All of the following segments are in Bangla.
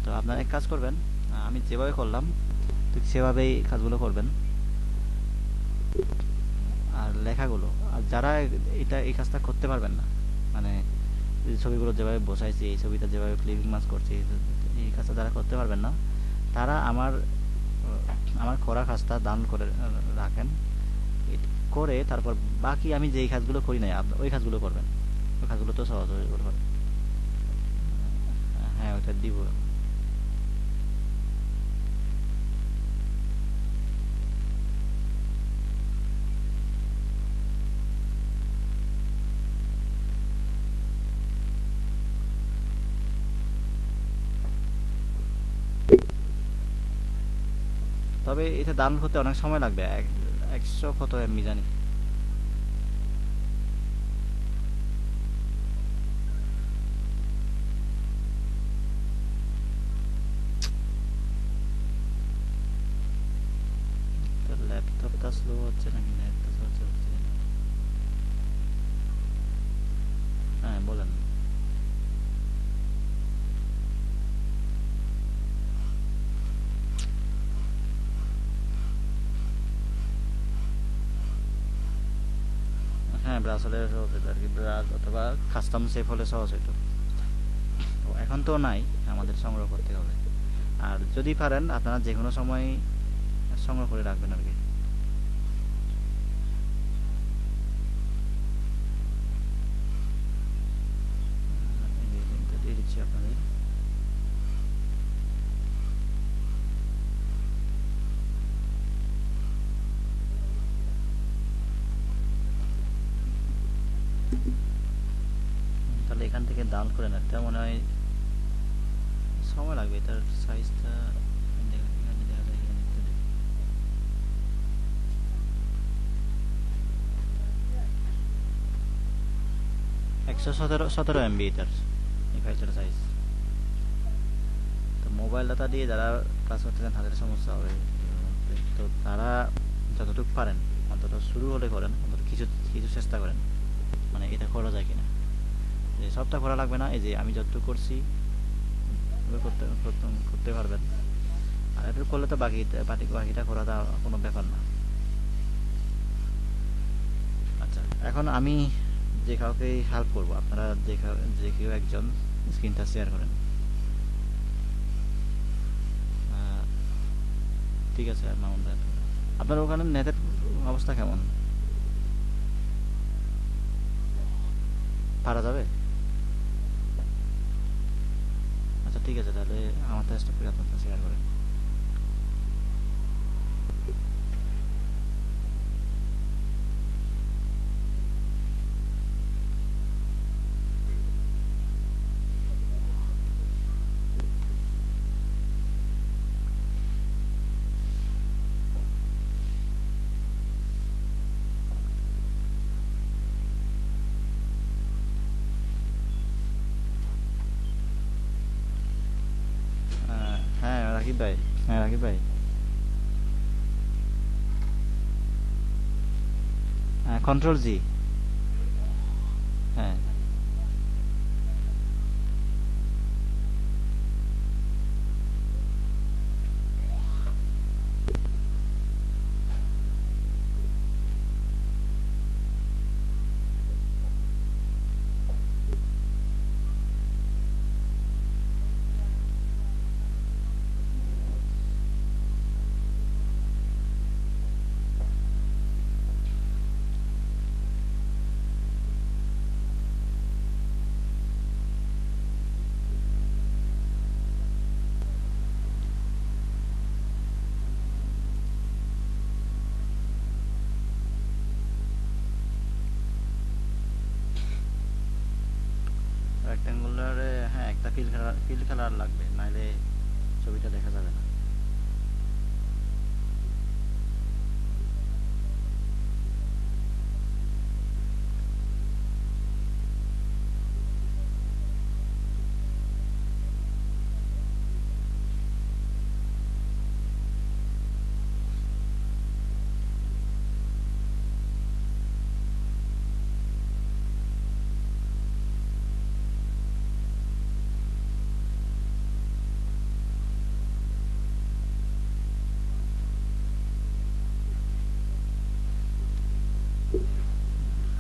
তো আপনারা এক কাজ করবেন, আমি যেভাবে করলাম ঠিক সেভাবেই কাজগুলো করবেন। আর লেখাগুলো, আর যারা এই কাজটা করতে পারবেন না, মানে এই ছবিগুলো যেভাবে বসাইছি, এই ছবিটা যেভাবে ক্লিপিং মাছ করছি, এই কাজটা যারা করতে পারবেন না, তারা আমার করা কাজটা ডাউনলোড করে রাখেন। করে তারপর বাকি আমি যেই কাজগুলো করি নাই আপনি ওই কাজগুলো করবেন। ওই কাজগুলো তো সহজ হয়ে যাবে। হ্যাঁ, ওইটা দিব। তবে এটা ডাউনলোড করতে অনেক সময় লাগবে, 100 কত এমবি জানি। তো ল্যাপটপটা স্লো হচ্ছে নাকি নেটটা স্লো হচ্ছে বুঝছি না। হ্যাঁ, বলেন। হ্যাঁ, ব্রাউজ হলে সহজ হতো আর কি, ব্রাউজ অথবা কাস্টম সেভ হলে সহজ হতো। তো এখন তো নাই, আমাদের সংগ্রহ করতে হবে। আর যদি পারেন আপনারা যে কোনো সময় সংগ্রহ করে রাখবেন আর কি। এই লিঙ্কটা দিয়ে দিচ্ছি আপনাদের। তাহলে এখান থেকে ডাউনলোড করে নেন, এটা মনে হয় সময় লাগবে। এটার সাইজটা এখানে দেখা যায়, এখানে একটু দেখি। 117 এমবি এটার, এই ফাইলটার সাইজ। তো মোবাইল ডাটা দিয়ে যারা কাজ করতে চান তাদের সমস্যা হবে। তো তারা যতটুকু পারেন অন্তত শুরু হলে করেন, অন্তত কিছু কিছু চেষ্টা করেন, মানে এটা করা যায় কিনা। যে সবটা করা লাগবে না, এই যে আমি যতটুকু করছি ওগুলো করতে পারবেন। আর একটু করলে তো বাকিটা করাটা কোনো ব্যাপার না। আচ্ছা, এখন আমি যে কাউকে হেল্প করবো, আপনারা যে কেউ একজন স্ক্রিনটা শেয়ার করেন। আহ, ঠিক আছে মামুন ভাই, আপনার ওখানে নেটের অবস্থা কেমন? পারা যাবে? আচ্ছা ঠিক আছে, তাহলে আমার চেষ্টা করে আপনারটা শেয়ার করেন। হ্যাঁ রাকিব ভাই, হ্যাঁ রাকিব ভাই, কন্ট্রোল জি। হ্যাঁ, রেক্ট্যাঙ্গুলারে হ্যাঁ একটা ফিল খেলার লাগবে, নাইলে ছবিটা দেখা যাবে না।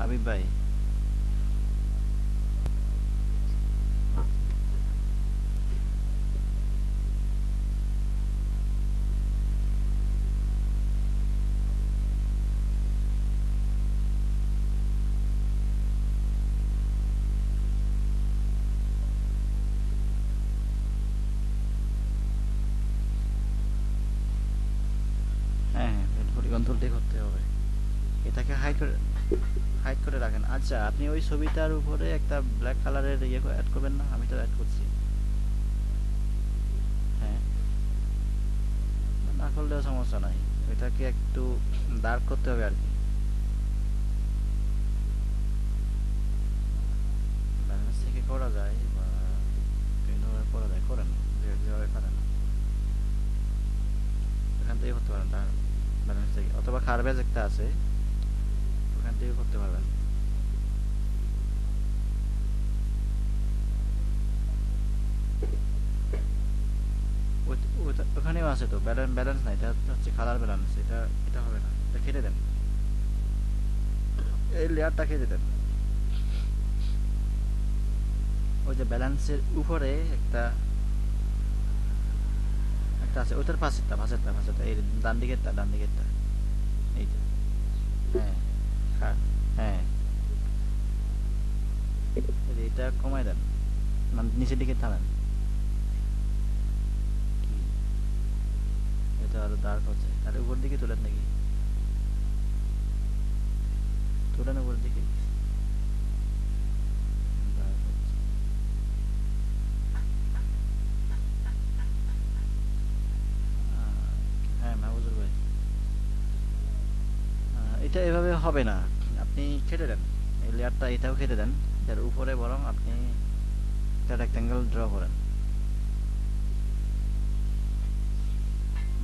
হাবিব ভাই, হ্যাঁ হ্যাঁ পলিগন তুলতেই করতে হবে। এটাকে হাইড করে রাখেন। আচ্ছা আপনি ওই ছবিটার উপরে একটা ব্ল্যাক কালারের ইয়ে অ্যাড করবেন না? আমি তো অ্যাড করছি। হ্যাঁ, না করলেও সমস্যা নাই, এটাকে একটু ডার্ক করতে হবে আর কি। ব্যালেন্স থেকে করা যায় বা বিভিন্নভাবে করা যায়, করেন যেভাবে পারেন ওখান থেকে করতে পারেন। তার ব্যালেন্স থেকে অথবা খারবেজ একটা আছে, ওখান থেকে করতে পারবেন। ওখানেও আছে তো ব্যালেন্স, ব্যালেন্স না, এটা হচ্ছে কালার ব্যালেন্স। এটা এটা হবে না, এটা কেটে দেন, এই লেয়ারটা কেটে দেন। ওই যে ব্যালেন্সের উপরে একটা একটা আছে, ওইটার পাশেরটা পাশেরটা পাশেরটা, এই ডান দিকেরটা ডান দিকেরটা, এইটা। হ্যাঁ হ্যাঁ হ্যাঁ, এটা কমাই দেন, মানে নিচের দিকে টানেন। কি, এটা আরো ডার্ক হচ্ছে, তাহলে উপর দিকে তোলেন নাকি, তোলেন উপর দিকে। Dark হচ্ছে। হ্যাঁ মাহবুজুর ভাই, এটা এভাবে হবে না, আপনি কেটে দেন এই লেয়ারটা, এটাও কেটে দেন। এর উপরে বরং আপনি একটা রেক্টেঙ্গেল ড্র করেন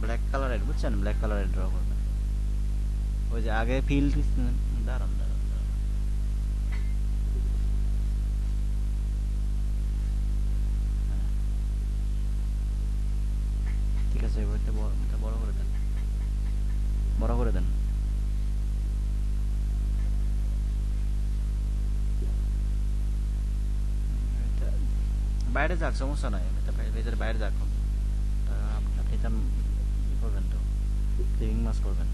ব্ল্যাক কালারের, বুঝছেন, ব্ল্যাক কালারের ড্র করবেন। ওই যে আগে ফিল, দাঁড়ান দাঁড়ান দাঁড়ান। হ্যাঁ, ঠিক আছে, এবার এটা বড় করে দেন, বড় করে দেন। এটা বাইরে যাক, সমস্যা নাই, এটা ভেতরে বাইরে যাক। আপনি এটা ই করবেন তো, লিভিং মাস করবেন।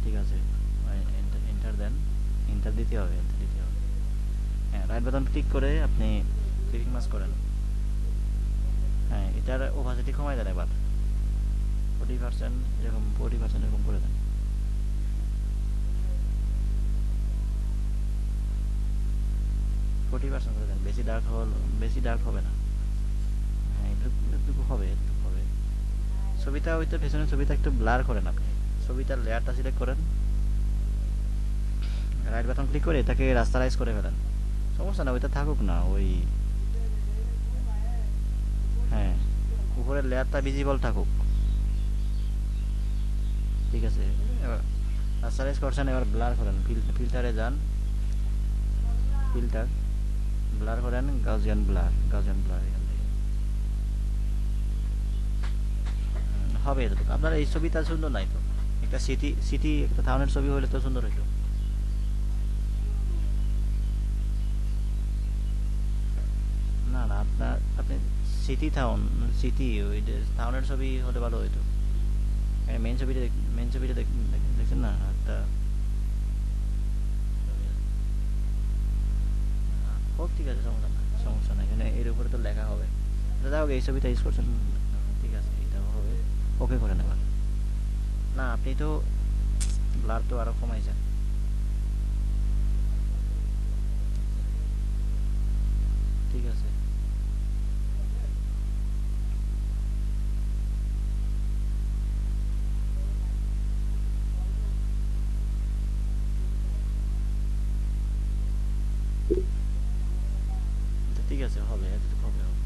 ঠিক আছে, এন্টার দেন, এন্টার দিতে হবে, এন্টার দিতে হবে। হ্যাঁ, রাইট বাটন ক্লিক করে আপনি লিভিং মাস করেন। হ্যাঁ, এটার ওভাসিটি কমাই দেন এবার 40%, এরকম 40% এরকম করে দেন। 40% করে দেন, বেশি ডার্ক হল, বেশি ডার্ক হবে না। হ্যাঁ, এটুকু হবে, এটুকু হবে। ছবিটা ওই তো পেছনের ছবিটা একটু ব্লার করেন আপনি, ছবিটার লেয়ারটা সিলেক্ট করেন, রাইট বাটন ক্লিক করে এটাকে রাস্তারাইজ করে ফেলেন। সমস্যা না, ওইটা থাকুক না ওই, হ্যাঁ, উপরের লেয়ারটা ভিজিবল থাকুক। ঠিক আছে, এবার রাস্তারাইজ করছেন, এবার ব্লার করেন, ফিল্টারে যান, ফিল্টার, ব্লার করেন, গাউজিয়ান ব্লার, গাউজিয়ান ব্লার এখান থেকে। হবে এতটুকু। আপনার এই ছবিটা সুন্দর নাই তো, একটা সিটি সিটি একটা টাউনের ছবি হলে তো সুন্দর হইতো। না না, আপনার আপনি সিটি টাউন, সিটি ওই যে টাউনের ছবি হলে ভালো হইতো। মেন ছবিটা মেন ছবিটা দেখছেন না একটা ছবি আছে। হোক, ঠিক আছে, সমস্যা না, সমস্যা নাই, এখানে এর উপরে তো লেখা হবে। দাদা হোক, এই ছবিটা ইউজ করছেন, ঠিক আছে, এটাও হবে। ওকে করে নেবার, না আপনি তো ব্লার তো আরো কমাইছেন। ঠিক আছে, ঠিক আছে, হবে, এতটুকু হবে, হবে।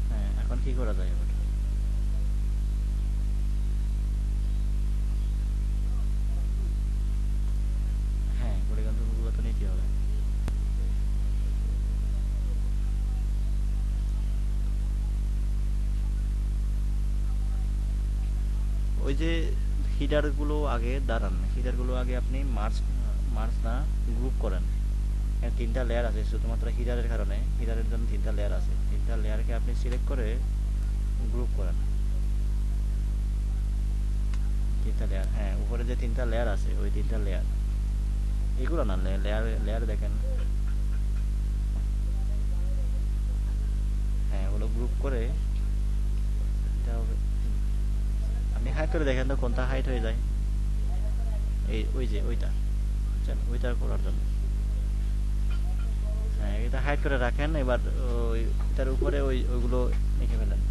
হ্যাঁ, এখন কি করা যায় এবার? হ্যাঁ, পরিগণগুলো তো নিতে হবে। ওই যে হিডারগুলো আগে দাঁড়ান, হিডারগুলো আগে আপনি মার্চ মার্চ না গ্রুপ করেন। এখানে তিনটা লেয়ার আছে শুধুমাত্র হিডারের কারণে, হিডারের জন্য তিনটা লেয়ার আছে, তিনটা লেয়ারকে আপনি সিলেক্ট করে গ্রুপ করেন। তিনটা লেয়ার, হ্যাঁ উপরে যে তিনটা লেয়ার আছে ওই তিনটা লেয়ার, এগুলো না লেয়ার লেয়ার দেখেন, হ্যাঁ ওগুলো গ্রুপ করে এটা আপনি হাইট করে দেখেন তো কোনটা হাইট হয়ে যায়। এই ওই যে ওইটা, বুঝছেন, ওইটা করার জন্য। হ্যাঁ এটা হাইড করে রাখেন, এবার ওই এটার উপরে ওইগুলো লিখে ফেলেন।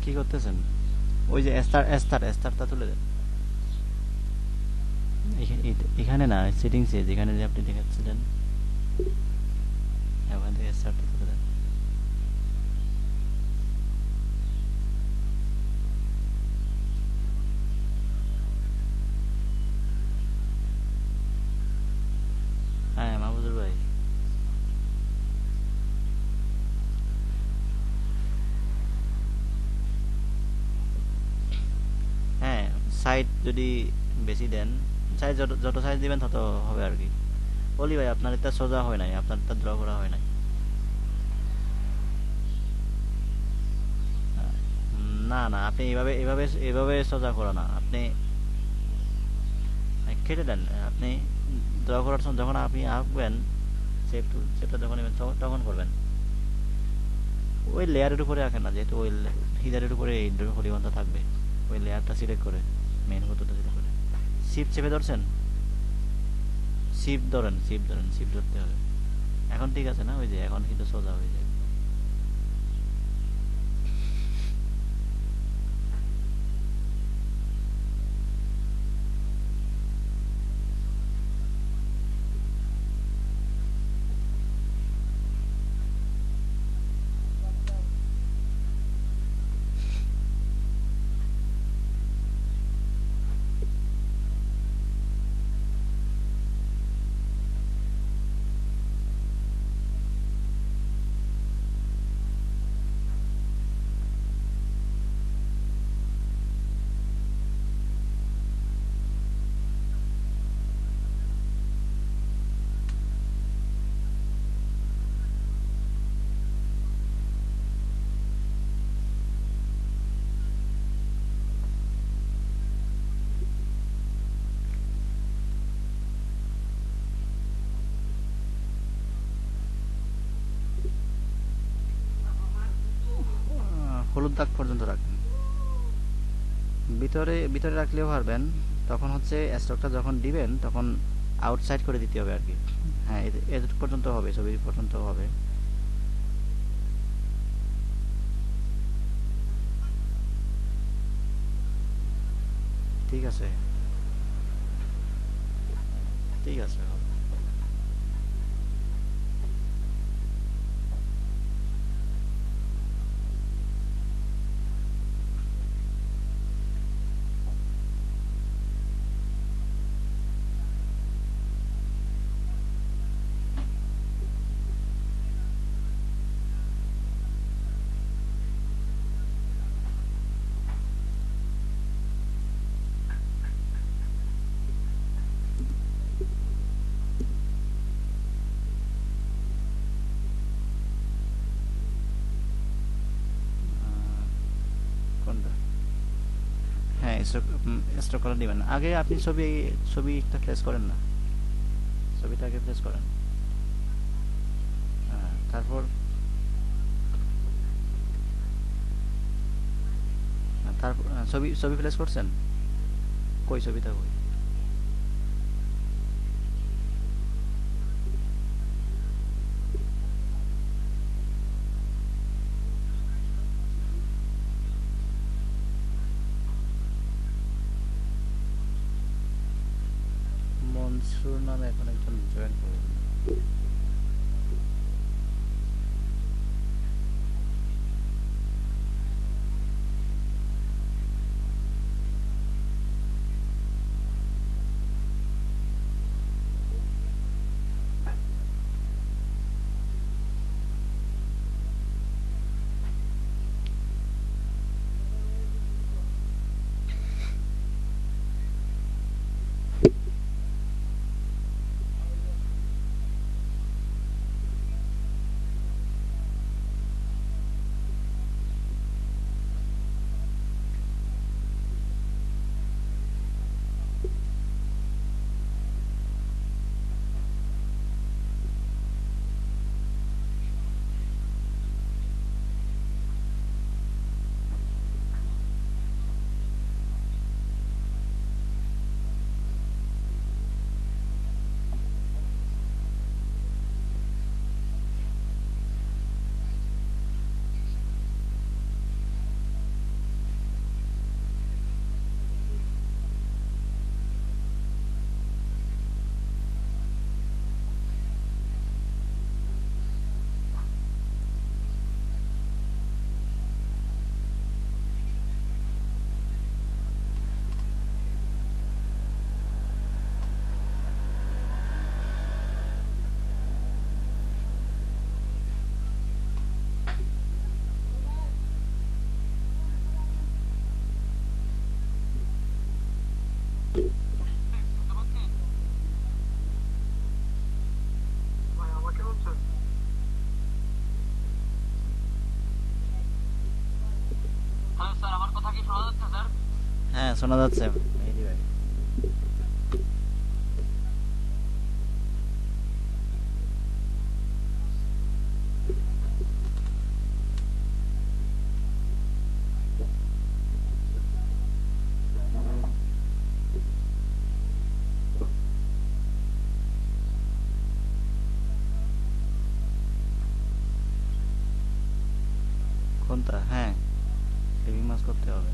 কি করতেছেন? ওই যে এস্টারটা তুলে দেন। এখানে না, সেটিংসে যেখানে যে আপনি দেখাচ্ছিলেন ওখান থেকে এস্টারটা তুলে দেন। হ্যাঁ মাহবুবুর ভাই, হ্যাঁ সাইড যদি বেশি দেন, সাইজ যত যত সাইজ দিবেন তত হবে আর কি। বলি ভাই আপনার এটা সোজা হয় নাই, আপনার এটা ড্র করা হয় নাই। না না, আপনি এভাবে এভাবে এভাবে সোজা করো না আপনি, কেটে দেন। আপনি ড্র করার সময় যখন আপনি আঁকবেন, শেপটা যখন নেবেন তখন করবেন। ওই লেয়ারের উপরে আঁকেন না, যেহেতু ওই হিদারের উপরে এই হলিগনটা থাকবে, ওই লেয়ারটা সিলেক্ট করে মেইন মতোটা সিলেক্ট করে শিপ চেপে ধরছেন, শিপ ধরতে হবে। এখন ঠিক আছে না? ওই যে এখন কিন্তু সোজা হয়ে যায়। হলুদ দাগ পর্যন্ত রাখেন। ভিতরে ভিতরে রাখলেও পারবেন, তখন হচ্ছে স্টকটা যখন দিবেন তখন আউটসাইড করে দিতে হবে আর কি। হ্যাঁ এতটুকু পর্যন্ত হবে, ছবি পর্যন্ত হবে। ঠিক আছে, ঠিক আছে। কোনটা? হ্যাঁ স্টক, স্টক করে দিবেন। আগে আপনি ছবি ছবি একটা প্লেস করেন না, এটাকে প্লেস করেন। তারপর তারপর ছবি ছবি প্লেস করছেন? কই ছবিটা কই? মনসুর নামে এখন একজন জয়েন করে। হ্যাঁ শোনা যাচ্ছে মেহেদী ভাই। কোনটা? হ্যাঁ লিভিং মাছ করতে হবে।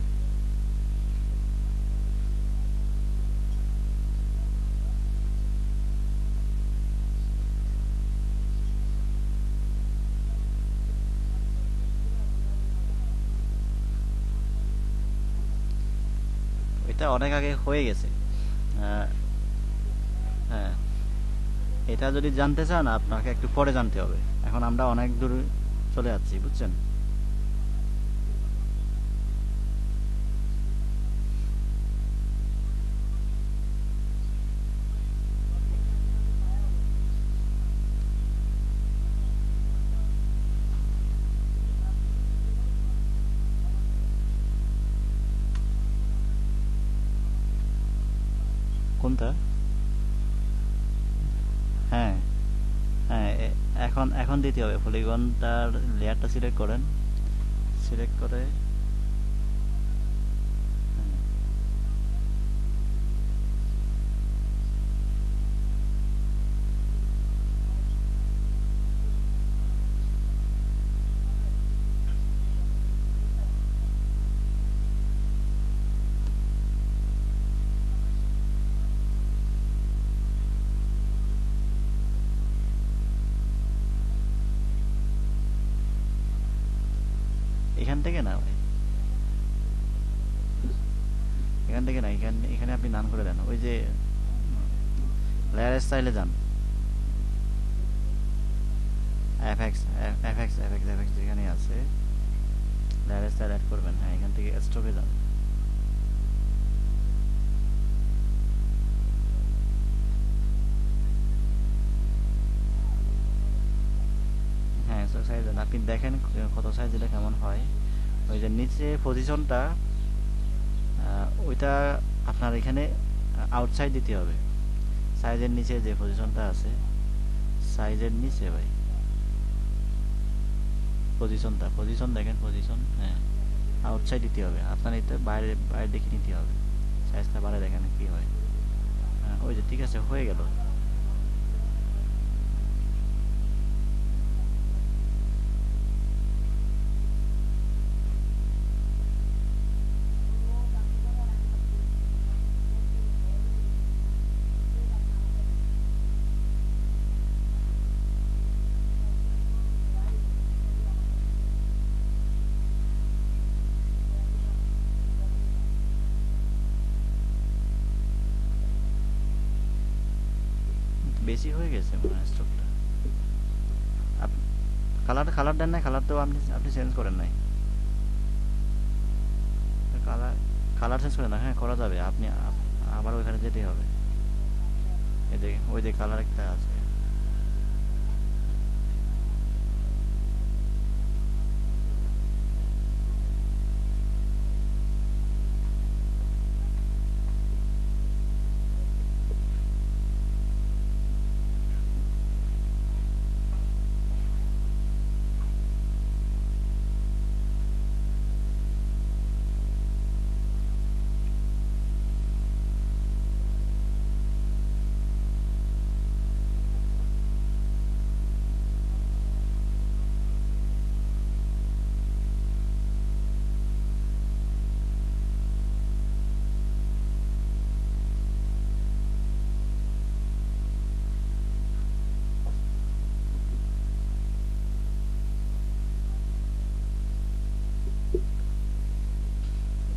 এটা অনেক আগে হয়ে গেছে। আহ, হ্যাঁ এটা যদি জানতে চান আপনাকে একটু পরে জানতে হবে, এখন আমরা অনেক দূর চলে যাচ্ছি বুঝছেন। কোনটা? হ্যাঁ হ্যাঁ এখন এখন দিতে হবে। পলিগনটার লেয়ারটা সিলেক্ট করেন, সিলেক্ট করে হ্যাঁ, এখান থেকে না ভাই, এখান থেকে না, এখানে এখানে আপনি নান করে দেন, ওই যে লেয়ার স্টাইলে যান, এফএক্স এফএক্স এফএক্স এফএক্স যেখানে আছে লেয়ার স্টাইল অ্যাড করবেন। হ্যাঁ এখান থেকে স্ট্রোকে যান। হ্যাঁ সাইজ দেন, আপনি দেখেন কত সাইজ দিলে কেমন হয়। ওই যে নিচে পজিশনটা ওইটা আপনার এখানে আউটসাইড দিতে হবে, সাইজের নিচে যে পজিশনটা আছে, সাইজের নিচে ভাই পজিশন দেখেন, পজিশন, হ্যাঁ, আউটসাইড দিতে হবে আপনার, এটা বাইরে বাইরে দেখে নিতে হবে। সাইজটা বাড়ে দেখেন কি হয়। হ্যাঁ, ওই যে ঠিক আছে, হয়ে গেল। বেশি হয়ে গেছে মনে হয় স্টকটা। কালার কালার দেন নাই, কালার তো আপনি আপনি চেঞ্জ করেন নাই। কালার কালার চেঞ্জ করেন না, হ্যাঁ করা যাবে, আপনি আবার ওইখানে যেতেই হবে। এই যে ওই যে কালার একটা আছে।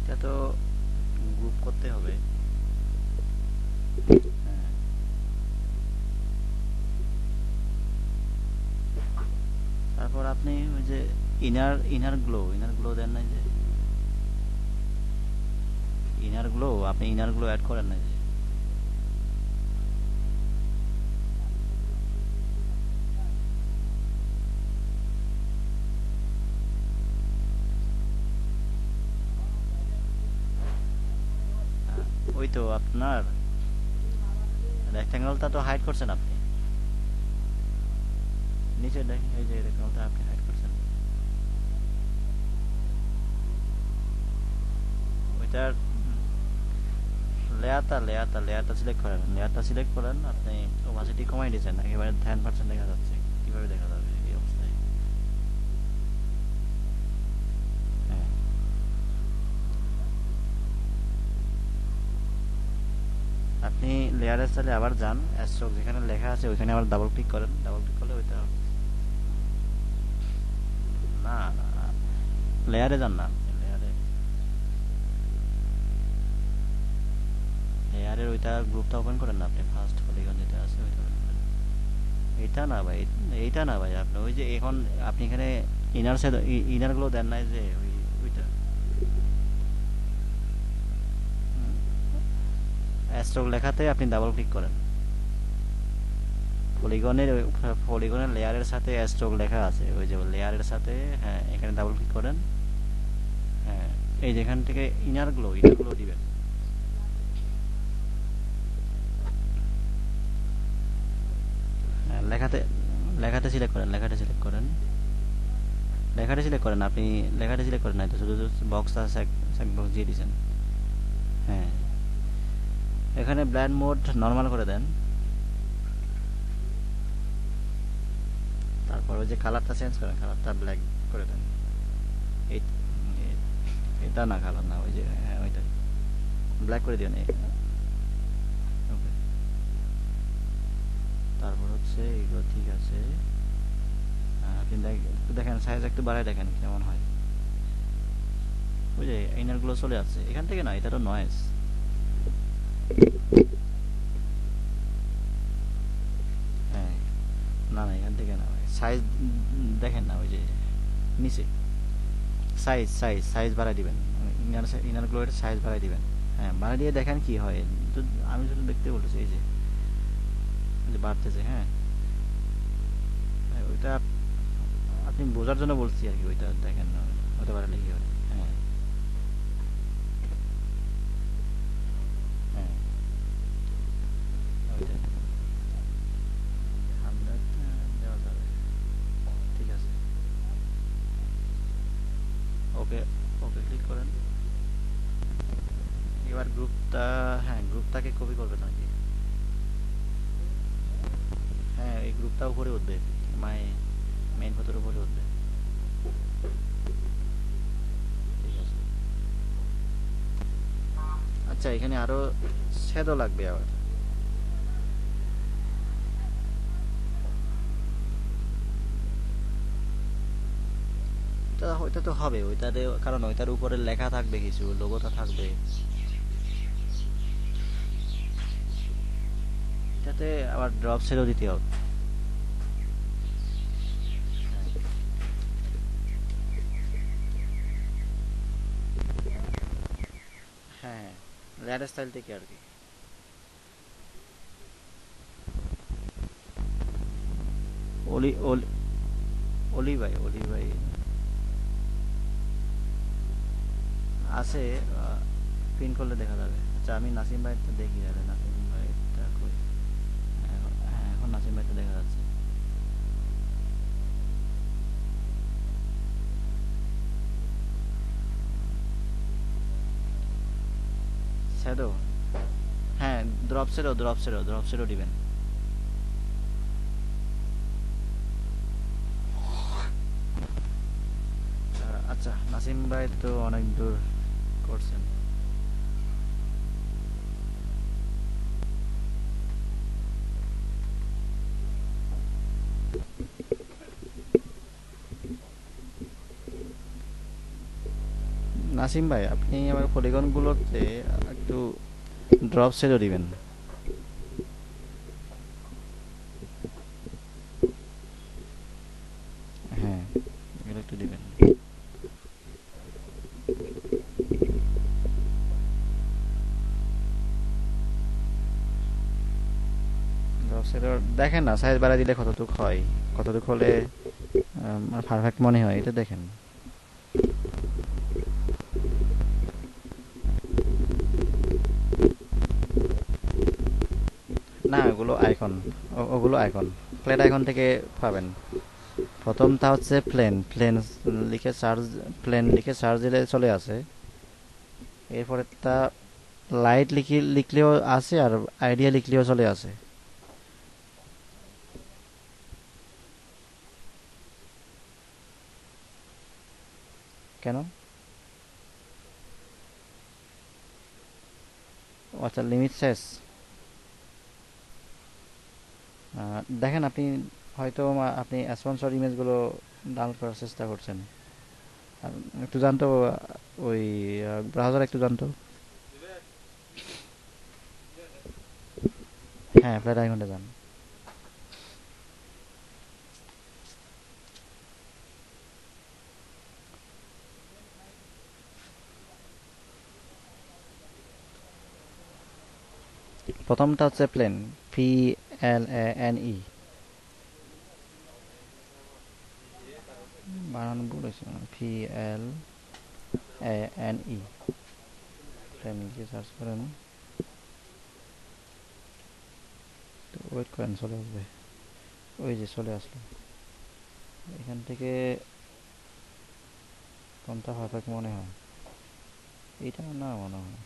এটা তো গ্রুপ করতে হবে। হ্যাঁ, তারপর আপনি ওই যে ইনার গ্লো দেন নাই যে, আপনি ইনার গ্লো অ্যাড করেন নাই যে। ওই তো আপনার রেক্ট্যাঙ্গলটা তো হাইড করছেন আপনি, নিচে দেখেন এই যে রেক্ট্যাঙ্গলটা আপনি হাইড করছেন। ওইটার লেয়ারটা সিলেক্ট করেন আপনি, ওপাসিটি কমাই দিয়েছেন, একেবারে 10% দেখা যাচ্ছে। কিভাবে দেখা যাবে এই অবস্থায়? হ্যাঁ, আপনি লেয়ারের সাথে আবার যান, স্ট্রোক যেখানে লেখা আছে ওইখানে আবার ডাবল ক্লিক করেন, ডাবল ক্লিক করলে ওইটা না না, লেয়ারে যান না, লেয়ারে লেয়ারের ওইটা গ্রুপটা ওপেন করেন না আপনি, ফার্স্ট পলিগন যেটা আছে ওইটা open করেন। এইটা না ভাই, এইটা না ভাই, আপনি ওই যে এখন আপনি এখানে ইনার গুলো দেন নাই যে ওইটা স্ট্রোক লেখাতে আপনি ডাবল ক্লিক করেন। পলিগনের পলিগনের লেয়ারের সাথে স্ট্রোক লেখা আছে, ওই যে লেয়ারের সাথে, হ্যাঁ এখানে ডাবল ক্লিক করেন। হ্যাঁ, এই যেখান থেকে ইনার গ্লো দিবেন। হ্যাঁ, লেখাটা সিলেক্ট করেন আপনি, লেখাটা সিলেক্ট করেন না তো, শুধু বক্সটা চেক বক্স দিয়ে দিয়েছেন। হ্যাঁ, এখানে ব্ল্যান্ড মোড নর্মাল করে দেন। তারপর ওই যে কালারটা চেঞ্জ করেন, কালারটা ব্ল্যাক করে দেন। এই এটা না, কালার না, ওই যে হ্যাঁ ওইটা ব্ল্যাক করে দিন। ওকে, তারপর হচ্ছে এগুলো ঠিক আছে। আপনি দেখেন সাইজ একটু বাড়ায় দেখেন কেমন হয়। ওই যে ইনারগুলো চলে আসছে এখান থেকে, না এটা তো নয়েজ। হ্যাঁ, না না এখান থেকে না, সাইজ দেখেন না, ওই যে নিচে সাইজ বাড়াই দিবেন, ইনারগুলোর সাইজ বাড়াই দিবেন। হ্যাঁ, বাড়াই দিয়ে দেখেন কি হয়। তো আমি যেটা দেখতে বলেছি এই যে বাড়তেছে। হ্যাঁ, ওইটা আপনি বোঝার জন্য বলছি আর কি, ওইটা দেখেন না, হতে পারে কি হয়। হ্যাঁ, হ্যাঁ, ওইটা ওকে, ওকে ক্লিক করেন। এবার গ্রুপটা, হ্যাঁ গ্রুপটাকে কপি করবেন নাকি? হ্যাঁ এই গ্রুপটা উপরে উঠবে, মাই মেইন ফটোর উপরে উঠবে। ঠিক আছে। আচ্ছা এখানে আরো শ্যাডো লাগবে আবার। ওইটা তো হবে ওইটাতে, কারণ ওইটার উপরে লেখা থাকবে, কিছু লোগোটা থাকবে। এটাতে আবার ড্রপ শ্যাডো দিতে হবে। হ্যাঁ হ্যাঁ রেড স্টাইল থেকে আর কি। অলি অলি অলি ভাই আছে, পিন করলে দেখা যাবে। আচ্ছা আমি নাসিম ভাইটা দেখি, তাহলে নাসিম ভাইটা কই? হ্যাঁ এখন নাসিম ভাইটা দেখা যাচ্ছে। শ্যাডো, হ্যাঁ ড্রপ শ্যাডো দিবেন। আচ্ছা নাসিম ভাই তো অনেক দূর করছেন। নাসিম ভাই আপনি আমার পলিগনগুলোতে একটু ড্রপ শ্যাডো দিবেন। হ্যাঁ এগুলো একটু দিবেন। ড্রপ শ্যাডো দেখেন না, সাইজ বাড়া দিলে কতটুক হয়, কতটুক হলে পারফেক্ট মনে হয় এটা দেখেন। না ওগুলো আইকন, ওগুলো আইকন, ফ্ল্যাট আইকন থেকে পাবেন। প্রথমটা হচ্ছে প্লেন লিখে সার্চ, প্লেন লিখে সার্চ দিলে চলে আসে। এরপরে তা লাইট লিখলেও আসে, আর আইডিয়া লিখলেও চলে আসে। কেন? ও আচ্ছা লিমিট শেষ। দেখেন আপনি হয়তো আপনি স্পন্সর ইমেজগুলো ডাউনলোড করার চেষ্টা করছেন। আর একটু জানতো, ওই ব্রাউজার একটু জানতো। হ্যাঁ ফ্ল্যাট আইকনটা যান। প্রথমটা হচ্ছে প্লেন, PLANE। বানান বলেছি, PLANE। প্লেন গিয়ে সার্চ করেন, ওয়েট করেন চলে আসবে। ওই যে চলে আসলো। এখান থেকে কোনটা পারফেক্ট মনে হয়? এটা না মনে হয়।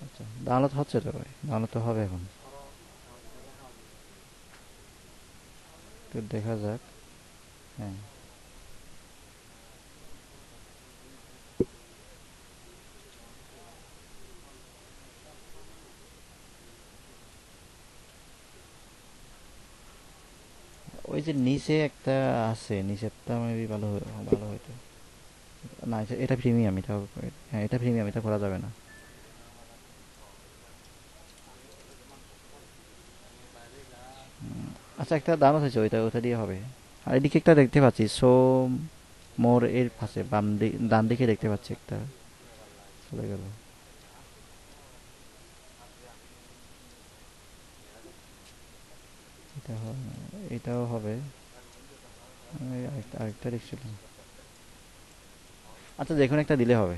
আচ্ছা ডাউনলোড হচ্ছে তো ভাই, ডাউনলোড তো হবে এখন, একটু দেখা যাক। হ্যাঁ ওই যে নিচে একটা আছে, নিচেরটা মেবি ভালো হইতো। না এটা প্রিমিয়াম, এটা, হ্যাঁ এটা প্রিমিয়াম, এটা করা যাবে না। আচ্ছা একটা ডাউনলোড হয়েছে, ওইটা ওটা দিয়ে হবে। আর এদিকে একটা দেখতে পাচ্ছি, সো মোর এর পাশে ডান দিকে দেখতে পাচ্ছি একটা, চলে গেল। এটাও হবে। আমি আরেকটা দেখছিলাম। আচ্ছা যে কোনো একটা দিলে হবে,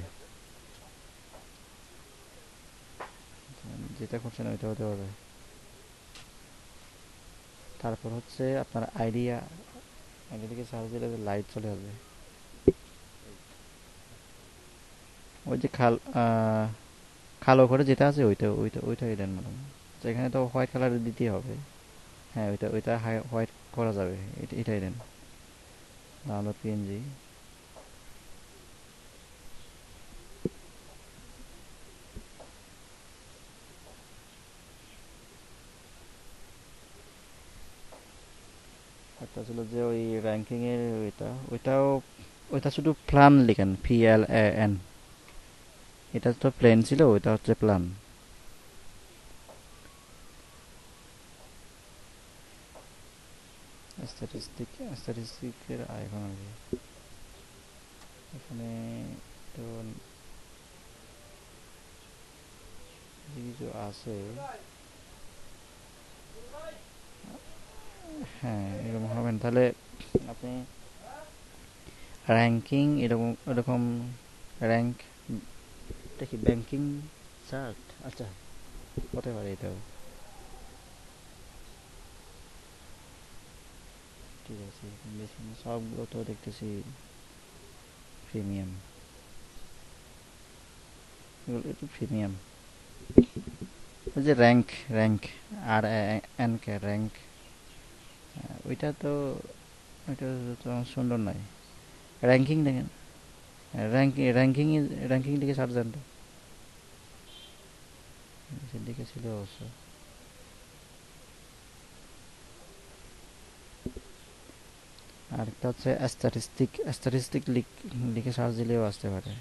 যেটা করছেন ওইটা হতে হবে। তারপর হচ্ছে আপনার আইডিয়া, এদিকে সার্চ দিলে লাইট চলে আসবে। ওই যে কালো করে যেটা আছে ওইটাই দেন ম্যাডাম। এখানে তো হোয়াইট কালার দিতেই হবে। হ্যাঁ, ওইটা হোয়াইট করা যাবে। এটাই দেন। Download PNG. একটা ছিল যে ওই র্যাঙ্কিং এর ওইটা শুধু প্ল্যান লিখেন, PLAN। এটা তো প্লেন ছিল, ওইটা হচ্ছে প্ল্যান। স্ট্যাটিস্টিকের আইকন আছে এখানে। তো কিছু আছে। হ্যাঁ, এরকম হবেন তাহলে। আপনি র্যাঙ্কিং এরকম এরকম র্যাঙ্ক দেখি ব্যাংকিং চার্ট। আচ্ছা, হতে পারে এটাও। ঠিক আছে, বেশি না, সবগুলো তো দেখতেছি প্রিমিয়াম। এগুলো একটু প্রিমিয়াম। ওই যে র্যাঙ্ক আর এন কে র্যাঙ্ক, ওইটা তো ওইটা তো সুন্দর নয়। র্যাঙ্কিং দেখেন। র্যাঙ্কিং র্যাঙ্কিং দিকে সার্চ দেন তো। নিচের দিকে ছিল অবশ্য। আর একটা হচ্ছে স্ট্যাটিস্টিক লিখে সার্চ দিলেও আসতে পারে।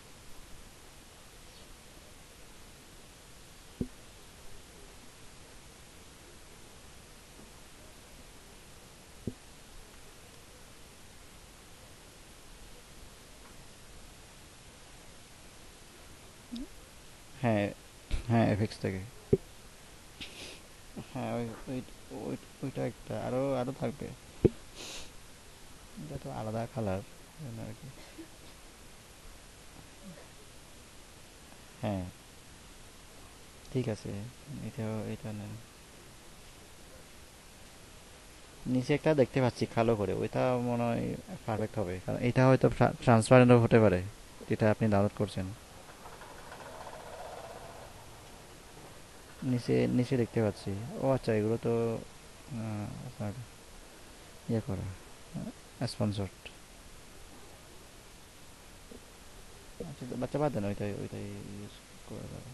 হ্যাঁ, হ্যাঁ, এফএক্স থেকে। হ্যাঁ, ওইটা একটা আরো আরো থাকবে। এটা তো আলাদা কালার আর কি। হ্যাঁ, ঠিক আছে। এটা নেন। নিচে একটা দেখতে পাচ্ছি কালো করে, ওইটা মনে হয় পারফেক্ট হবে, কারণ এটা হয়তো ট্রান্সপারেন্টও হতে পারে, যেটা আপনি ডাউনলোড করছেন। নিচে নিচে দেখতে পাচ্ছি। ও আচ্ছা, এগুলো তো আপনার ইয়ে করা, স্পন্সর্ড। আচ্ছা, বাচ্চা বাদ দেন, ওইটাই ইউজ করা যাবে।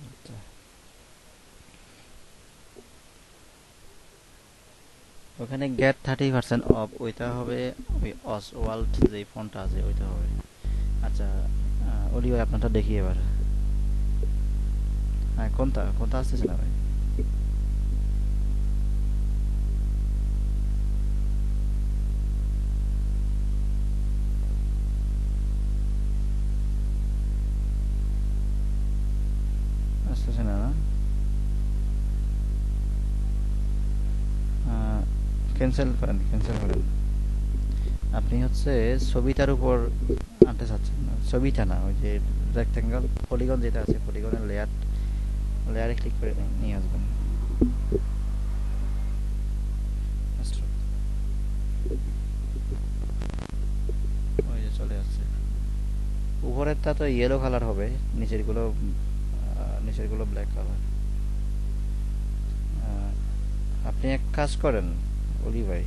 আচ্ছা, ওখানে গেট 30% অফ ওইটা হবে। ওই অসওয়াল্ড যে ফোনটা আছে ওইটা হবে। আচ্ছা, ওলি ভাই আপনারটা দেখি এবার। হ্যাঁ, কোনটা কোনটা আসতেছে না ভাই? আসতেছে না না? ক্যান্সেল করেন, ক্যান্সেল করেন। আপনি হচ্ছে ছবিটার উপর আনতে চাচ্ছেন না, ছবিটা না, ওই যে রেক্টেঙ্গল পলিগন যেটা আছে, পলিগনের লেয়ারে ক্লিক করে নিয়ে আসবেন। Astro, ওই যে চলে আসছে। উপরেরটা তো ইয়েলো কালার হবে, নিচেরগুলো ব্ল্যাক কালার। আপনি এক কাজ করেন অলি ভাই,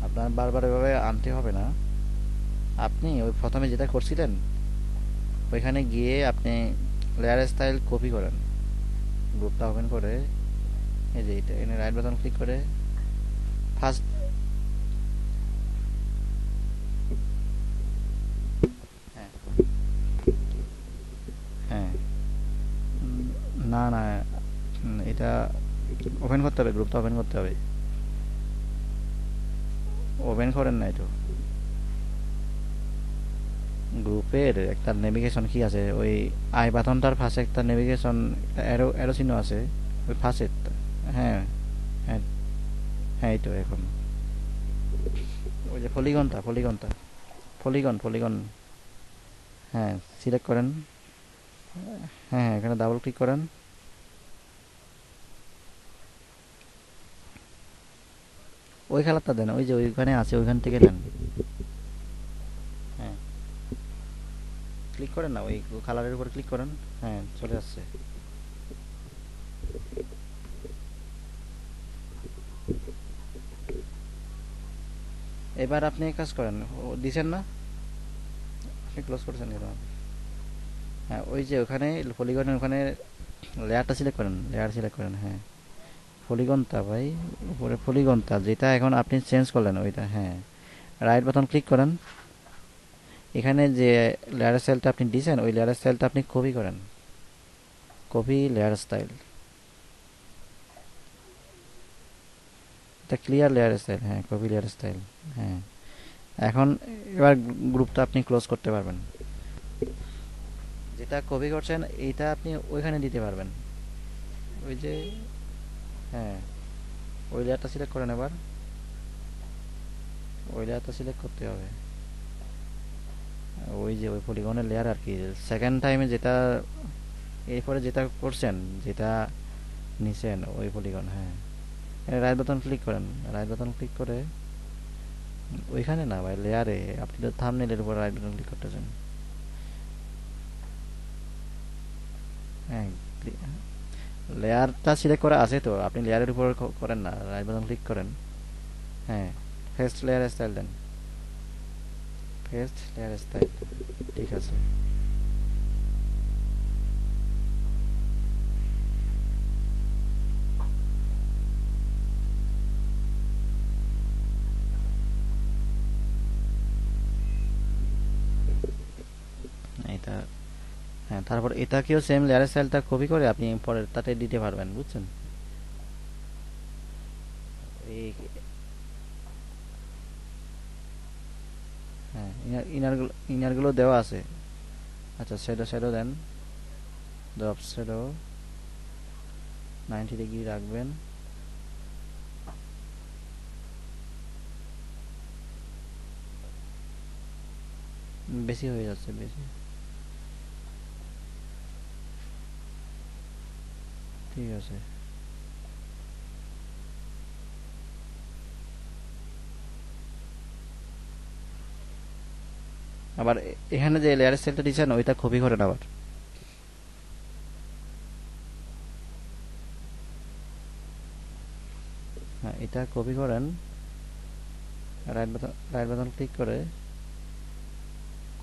আপনার বারবার এভাবে আনতে হবে না। আপনি ওই প্রথমে যেটা করছিলেন ওইখানে গিয়ে আপনি লেয়ার স্টাইল কপি করেন, গ্রুপটা ওপেন করে, এই যে এটা এনে রাইট বাটন ক্লিক করে ফার্স্ট। হ্যাঁ, হ্যাঁ। না না, এটা ওপেন করতে হবে, গ্রুপটা ওপেন করতে হবে। ওপেন করেন না এটা। গ্রুপের একটা নেভিগেশন কি আছে, ওই আই বাটনটার পাশে একটা নেভিগেশন, অ্যারো অ্যারো চিহ্ন আছে, ওই পাশে। হ্যাঁ, হ্যাঁ, হ্যাঁ, এই তো এখন। ওই যে পলিগন। হ্যাঁ, সিলেক্ট করেন। হ্যাঁ, হ্যাঁ, এখানে ডাবল ক্লিক করেন। ওই কালারটা দেন, ওই যে ওইখানে আছে ওইখান থেকে দেন। হ্যাঁ, ক্লিক করেন না, ওই কালারের উপর ক্লিক করেন। হ্যাঁ, চলে আসছে। এবার আপনি এক কাজ করেন, দিছেন না, আপনি ক্লোজ করছেন কেন? হ্যাঁ, ওই যে ওখানে পলিগনের ওখানে লেয়ারটা সিলেক্ট করেন, লেয়ার সিলেক্ট করেন। হ্যাঁ, পলিগনটা ভাই, উপরে পলিগনটা যেটা এখন আপনি চেঞ্জ করলেন ওইটা। হ্যাঁ, রাইট বাটন ক্লিক করেন। এখানে যে লেয়ার স্টাইলটা আপনি দিয়েছেন ওই লেয়ার স্টাইলটা আপনি কপি করেন, কপি লেয়ার স্টাইল। এটা ক্লিয়ার লেয়ার স্টাইল। হ্যাঁ, কপি লেয়ার স্টাইল। হ্যাঁ, এখন এবার গ্রুপটা আপনি ক্লোজ করতে পারবেন। যেটা কপি করছেন এইটা আপনি ওইখানে দিতে পারবেন, ওই যে। হ্যাঁ, ওই লেয়ারটা সিলেক্ট করেন এবার, ওই লেয়ারটা সিলেক্ট করতে হবে। ওই যে ওই পলিগনের লেয়ার আর কি, সেকেন্ড টাইমে যেটা এরপরে যেটা করছেন, যেটা নিছেন ওই পলিগন। হ্যাঁ, রাইট বাটন ক্লিক করেন, রাইট বাটন ক্লিক করে ওইখানে না ভাই, লেয়ারে আপনি তো থাম্বনেইলের উপর রাইট বাটন ক্লিক করতেছেন। হ্যাঁ, লেয়ারটা সিলেক্ট করা আছে তো, আপনি লেয়ারের উপর করেন না, রাইট বাটন ক্লিক করেন। হ্যাঁ, ফেস্ট লেয়ার স্টাইল দেন, ফেস্ট লেয়ার স্টাইল। ঠিক আছে। এটা, হ্যাঁ, তারপর এটাকেও সেম লেয়ার স্টাইলটা কপি করে আপনি পরের তাতে দিতে পারবেন, বুঝছেন? এই, হ্যাঁ, ইনারগুলো দেওয়া আছে। আচ্ছা, শ্যাডো শ্যাডো দেন, ড্রপ শ্যাডো 90 ডিগ্রি রাখবেন। বেশি হয়ে যাচ্ছে, বেশি। ঠিক আছে। আবার এখানে যে লেয়ার স্টাইলটা দিচ্ছেন ওইটা কপি করেন আবার। হ্যাঁ, এটা কপি করেন, রাইট বাটন ক্লিক করে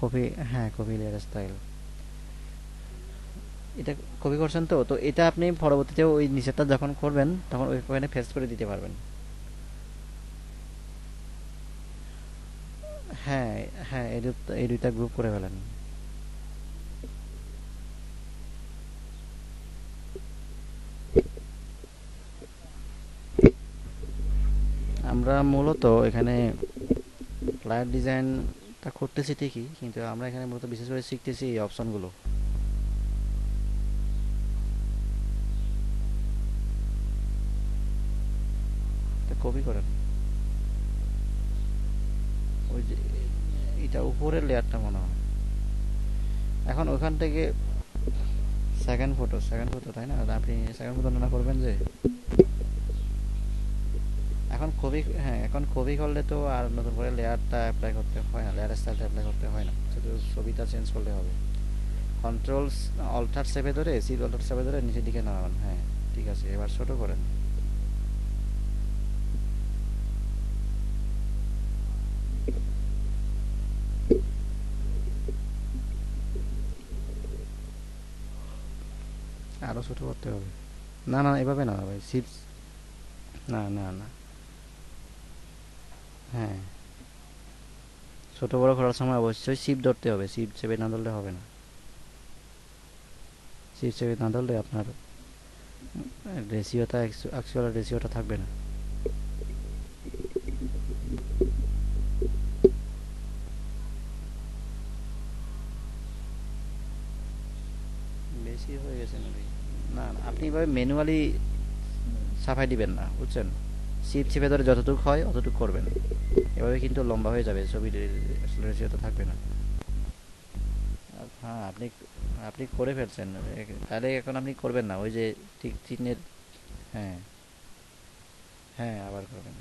কপি। হ্যাঁ, কপি লেয়ার স্টাইল। এটা কপি করছেন তো, তো এটা আপনি পরবর্তীতে ওই নিচেরটা যখন করবেন তখন ওইখানে পেস্ট করে দিতে পারবেন। হ্যাঁ, হ্যাঁ, এই দুইটা গ্রুপ করে ফেলেন। আমরা মূলত এখানে ফ্লায়ার ডিজাইনটা করতেছি ঠিকই, কিন্তু আমরা এখানে মূলত বিশেষ করে শিখতেছি এই অপশনগুলো। এটা কপি করেন, ওই যে এটা উপরের লেয়ারটা মনে হয়। এখন ওখান থেকে সেকেন্ড ফটো তাই না, আপনি সেকেন্ড ফটো না করবেন যে। এখন কপি, হ্যাঁ, এখন কপি করলে তো আর নতুন করে লেয়ারটা অ্যাপ্লাই করতে হয় না, লেয়ার স্টাইলটা অ্যাপ্লাই করতে হয় না, শুধু ছবিটা চেঞ্জ করলে হবে। কন্ট্রোল অল্টার চেপে ধরে, সিট অল্টার চেপে ধরে নিচের দিকে নামান। হ্যাঁ, ঠিক আছে, এবার ছোট করেন। আরো ছোট করতে হবে। না না, এভাবে না ভাই, সিপ। না না না। হ্যাঁ, ছোট বড় করার সময় অবশ্যই শিপ ধরতে হবে, শিপ চেপে না ধরলে হবে না। শিপ চেপে না ধরলে আপনার রেশিওটা, অ্যাকচুয়াল রেশিওটা থাকবে না। বেশি হয়ে গেছে নাকি? না না, আপনি এভাবে ম্যানুয়ালি সাফাই দিবেন না, বুঝছেন? শিপ চেপে ধরে যতটুকু হয় অতটুকু করবেন, এভাবে কিন্তু লম্বা হয়ে যাবে, ছবির রেশিওটা থাকবে না। হ্যাঁ, আপনি আপনি করে ফেলছেন, তাহলে এখন আপনি করবেন না, ওই যে ঠিক চিহ্নের। হ্যাঁ, হ্যাঁ, আবার করবেন।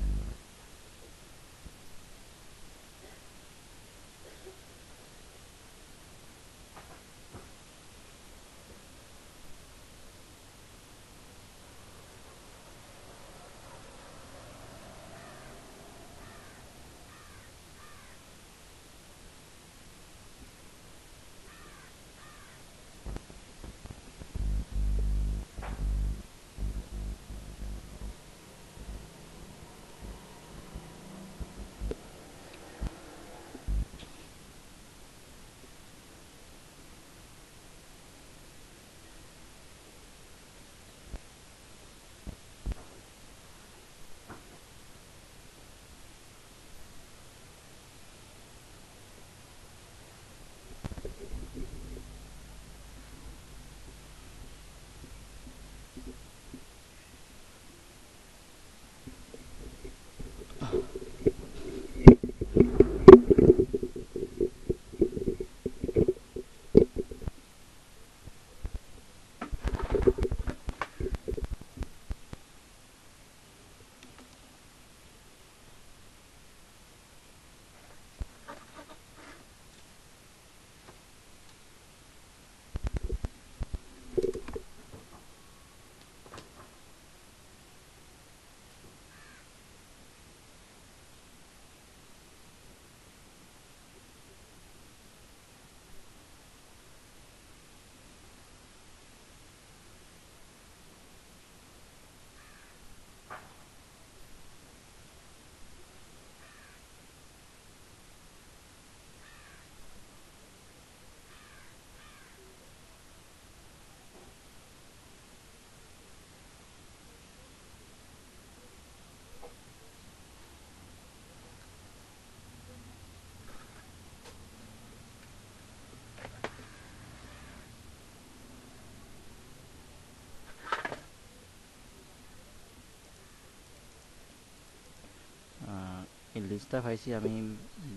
লিস্টটা পাইছি আমি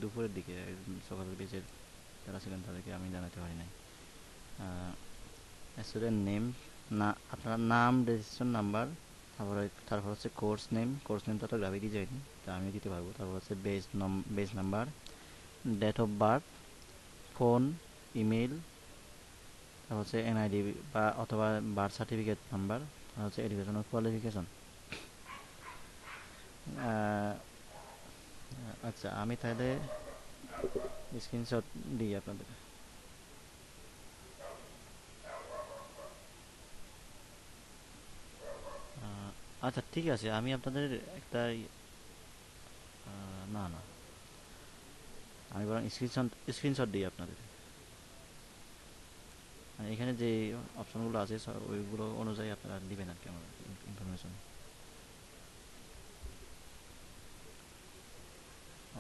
দুপুরের দিকে, সকালের বেজের যারা ছিলেন তাদেরকে আমি জানাতে পারি নাই। স্টুডেন্ট নেম, না আপনার নাম, রেজিস্ট্রেশন নাম্বার, তারপর হচ্ছে কোর্স নেমটা তো গ্রাফিক ডিজাইন, তা আমি দিতে পারবো। তারপর হচ্ছে base number, date of birth, phone, email, তারপর হচ্ছে এনআইডি বা অথবা বার্থ সার্টিফিকেট নাম্বার, আর হচ্ছে এডুকেশনাল কোয়ালিফিকেশন। আচ্ছা, আমি তাহলে স্ক্রিনশট দিই আপনাদের। আচ্ছা ঠিক আছে, আমি আপনাদের একটা না না, আমি বরং স্ক্রিনশট দিই আপনাদের। মানে এখানে যে অপশনগুলো আছে ওইগুলো অনুযায়ী আপনারা দিবেন আর কি আমার ইনফরমেশন।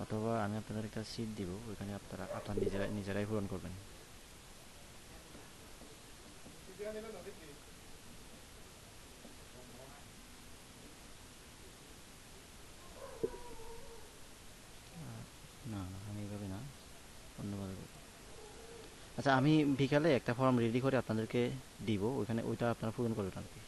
অথবা আমি আপনাদের একটা সিট দিব, ওইখানে আপনারা নিজেরাই পূরণ করবেন। না না, আমি এইভাবে না, অন্যভাবে করব। আচ্ছা, আমি বিকালে একটা ফর্ম রেডি করে আপনাদেরকে দিব, ওইখানে ওইটা আপনারা পূরণ করবেন আর কি।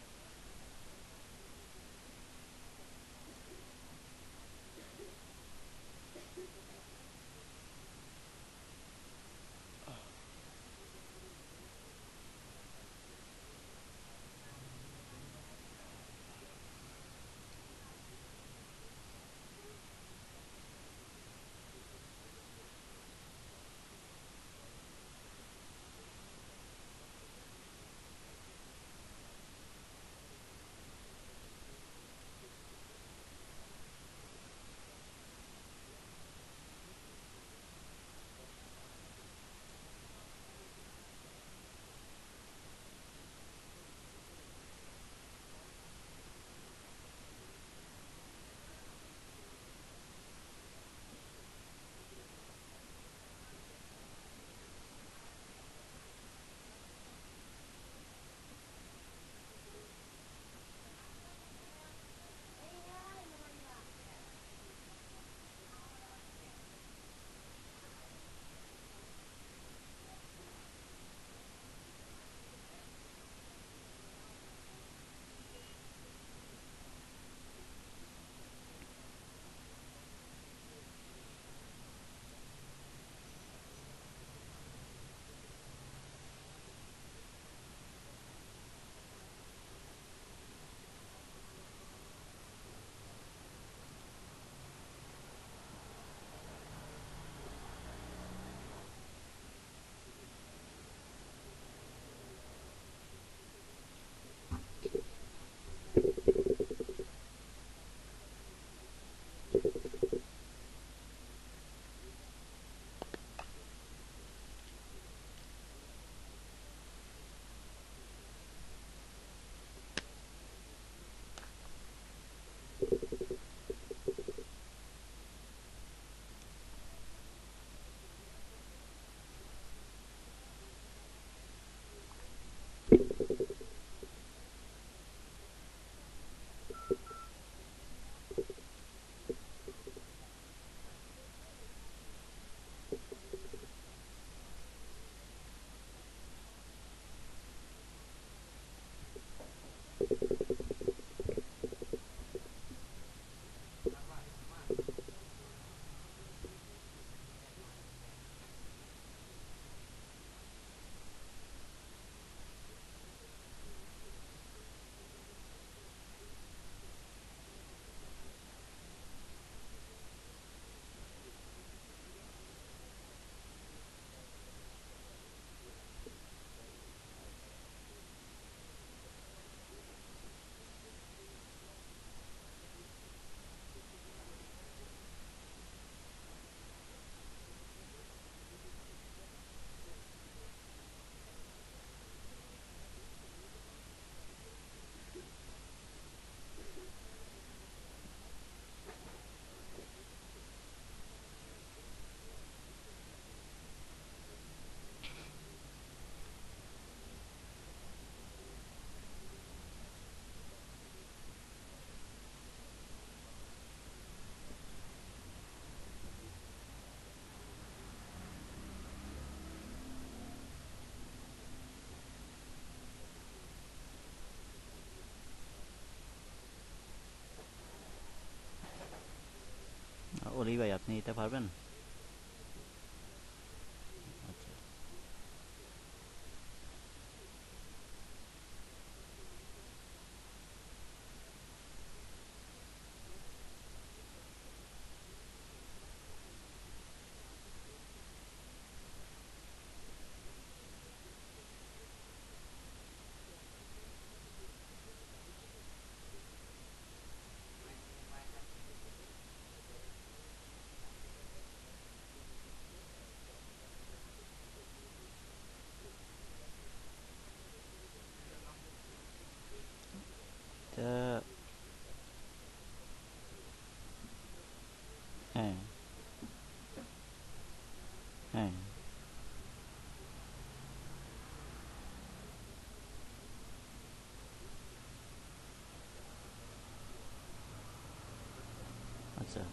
আচ্ছা,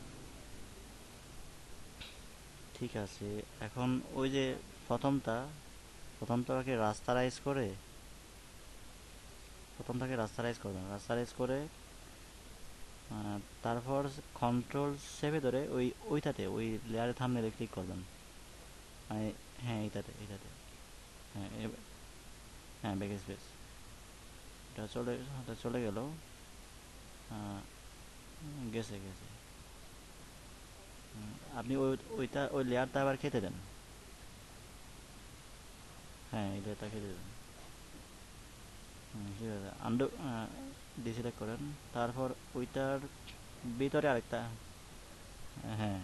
ঠিক আছে। এখন ওই যে প্রথমটা প্রথমটাকে রাস্তারাইজ করে, প্রথমটাকে রাস্তারাইজ করবেন, রাস্তারাইজ করে তারপর কন্ট্রোল সেভে ধরে ওইটাতে ওই লেয়ারে থাম্বনেলে ক্লিক করবেন। মানে হ্যাঁ, এইটাতে হ্যাঁ হ্যাঁ, ব্যাক স্পেস। এটা চলে গেল। আহ, গেছে গেছে। আপনি ওই লেয়ারটা আবার খেতে দেন। হ্যাঁ, এই লেয়ারটা খেতে দেন। ঠিক আছে, আন্ডু ডিসিলেক্ট করেন। তারপর ওইটার ভিতরে আরেকটা, হ্যাঁ,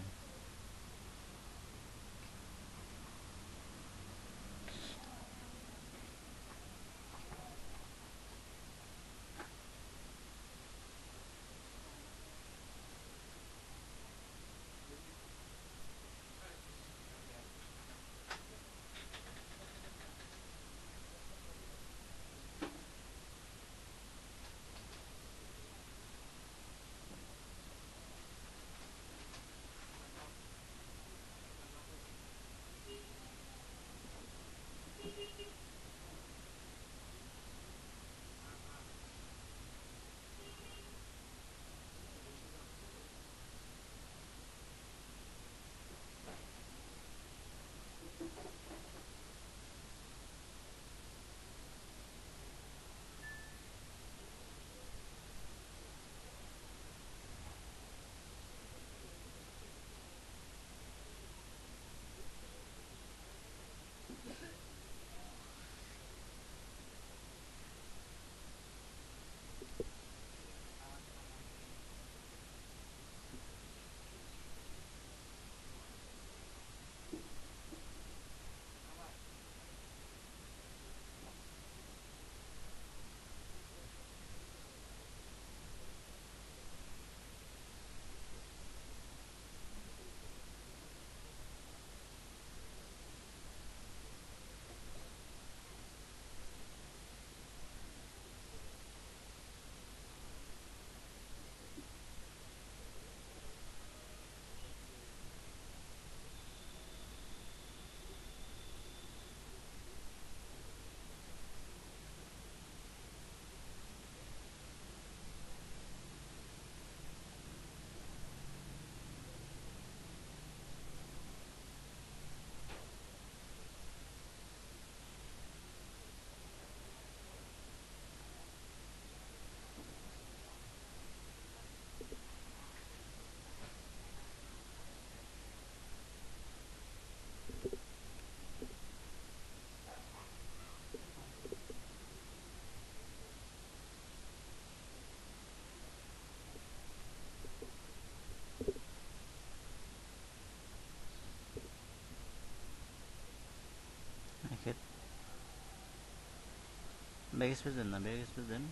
ব্যাক স্পেস দেন না, ব্যাক স্পেস দেন।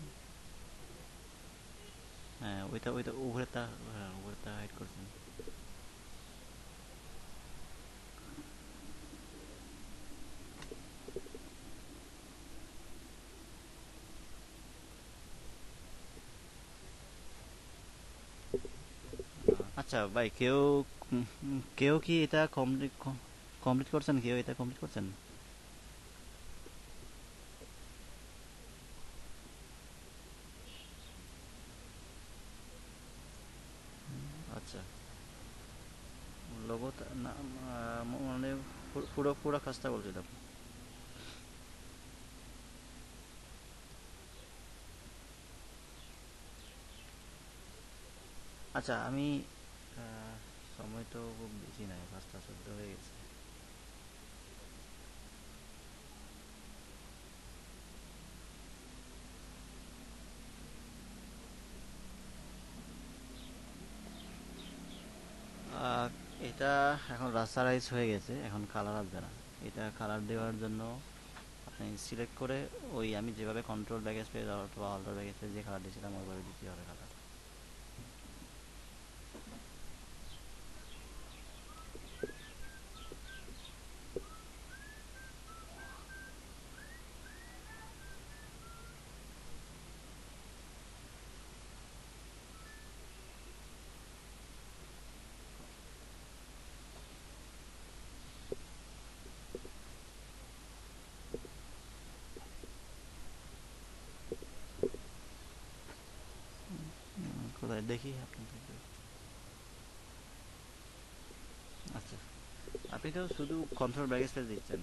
হ্যাঁ, ওইটা উপরেরটা, হ্যাঁ উপরেরটা হাইড করছেন। আচ্ছা ভাই, কেউ কি এটা কমপ্লিট কমপ্লিট করছেন? কেউ এটা কমপ্লিট করছেন? আচ্ছা, লোগো না, মানে পুরো পুরো কাজটা বলছিলাম। আচ্ছা, আমি সময় তো খুব বেশি নাই, 5টা 14 হয়ে গেছে। আহ, এটা এখন রাস্তারাইজ হয়ে গেছে, এখন কালার আসবে না। এটা কালার দেওয়ার জন্য আপনি সিলেক্ট করে ওই আমি যেভাবে কন্ট্রোল ব্যাক স্পেস অথবা অল্টার ব্যাক স্পেস যে কালার দিয়েছিলাম ওইভাবে দিতে হবে কালার। কোথায় দেখি আপনাদের। আচ্ছা, আপনি তো শুধু কন্ট্রোল ব্যাক স্পেস দিচ্ছেন,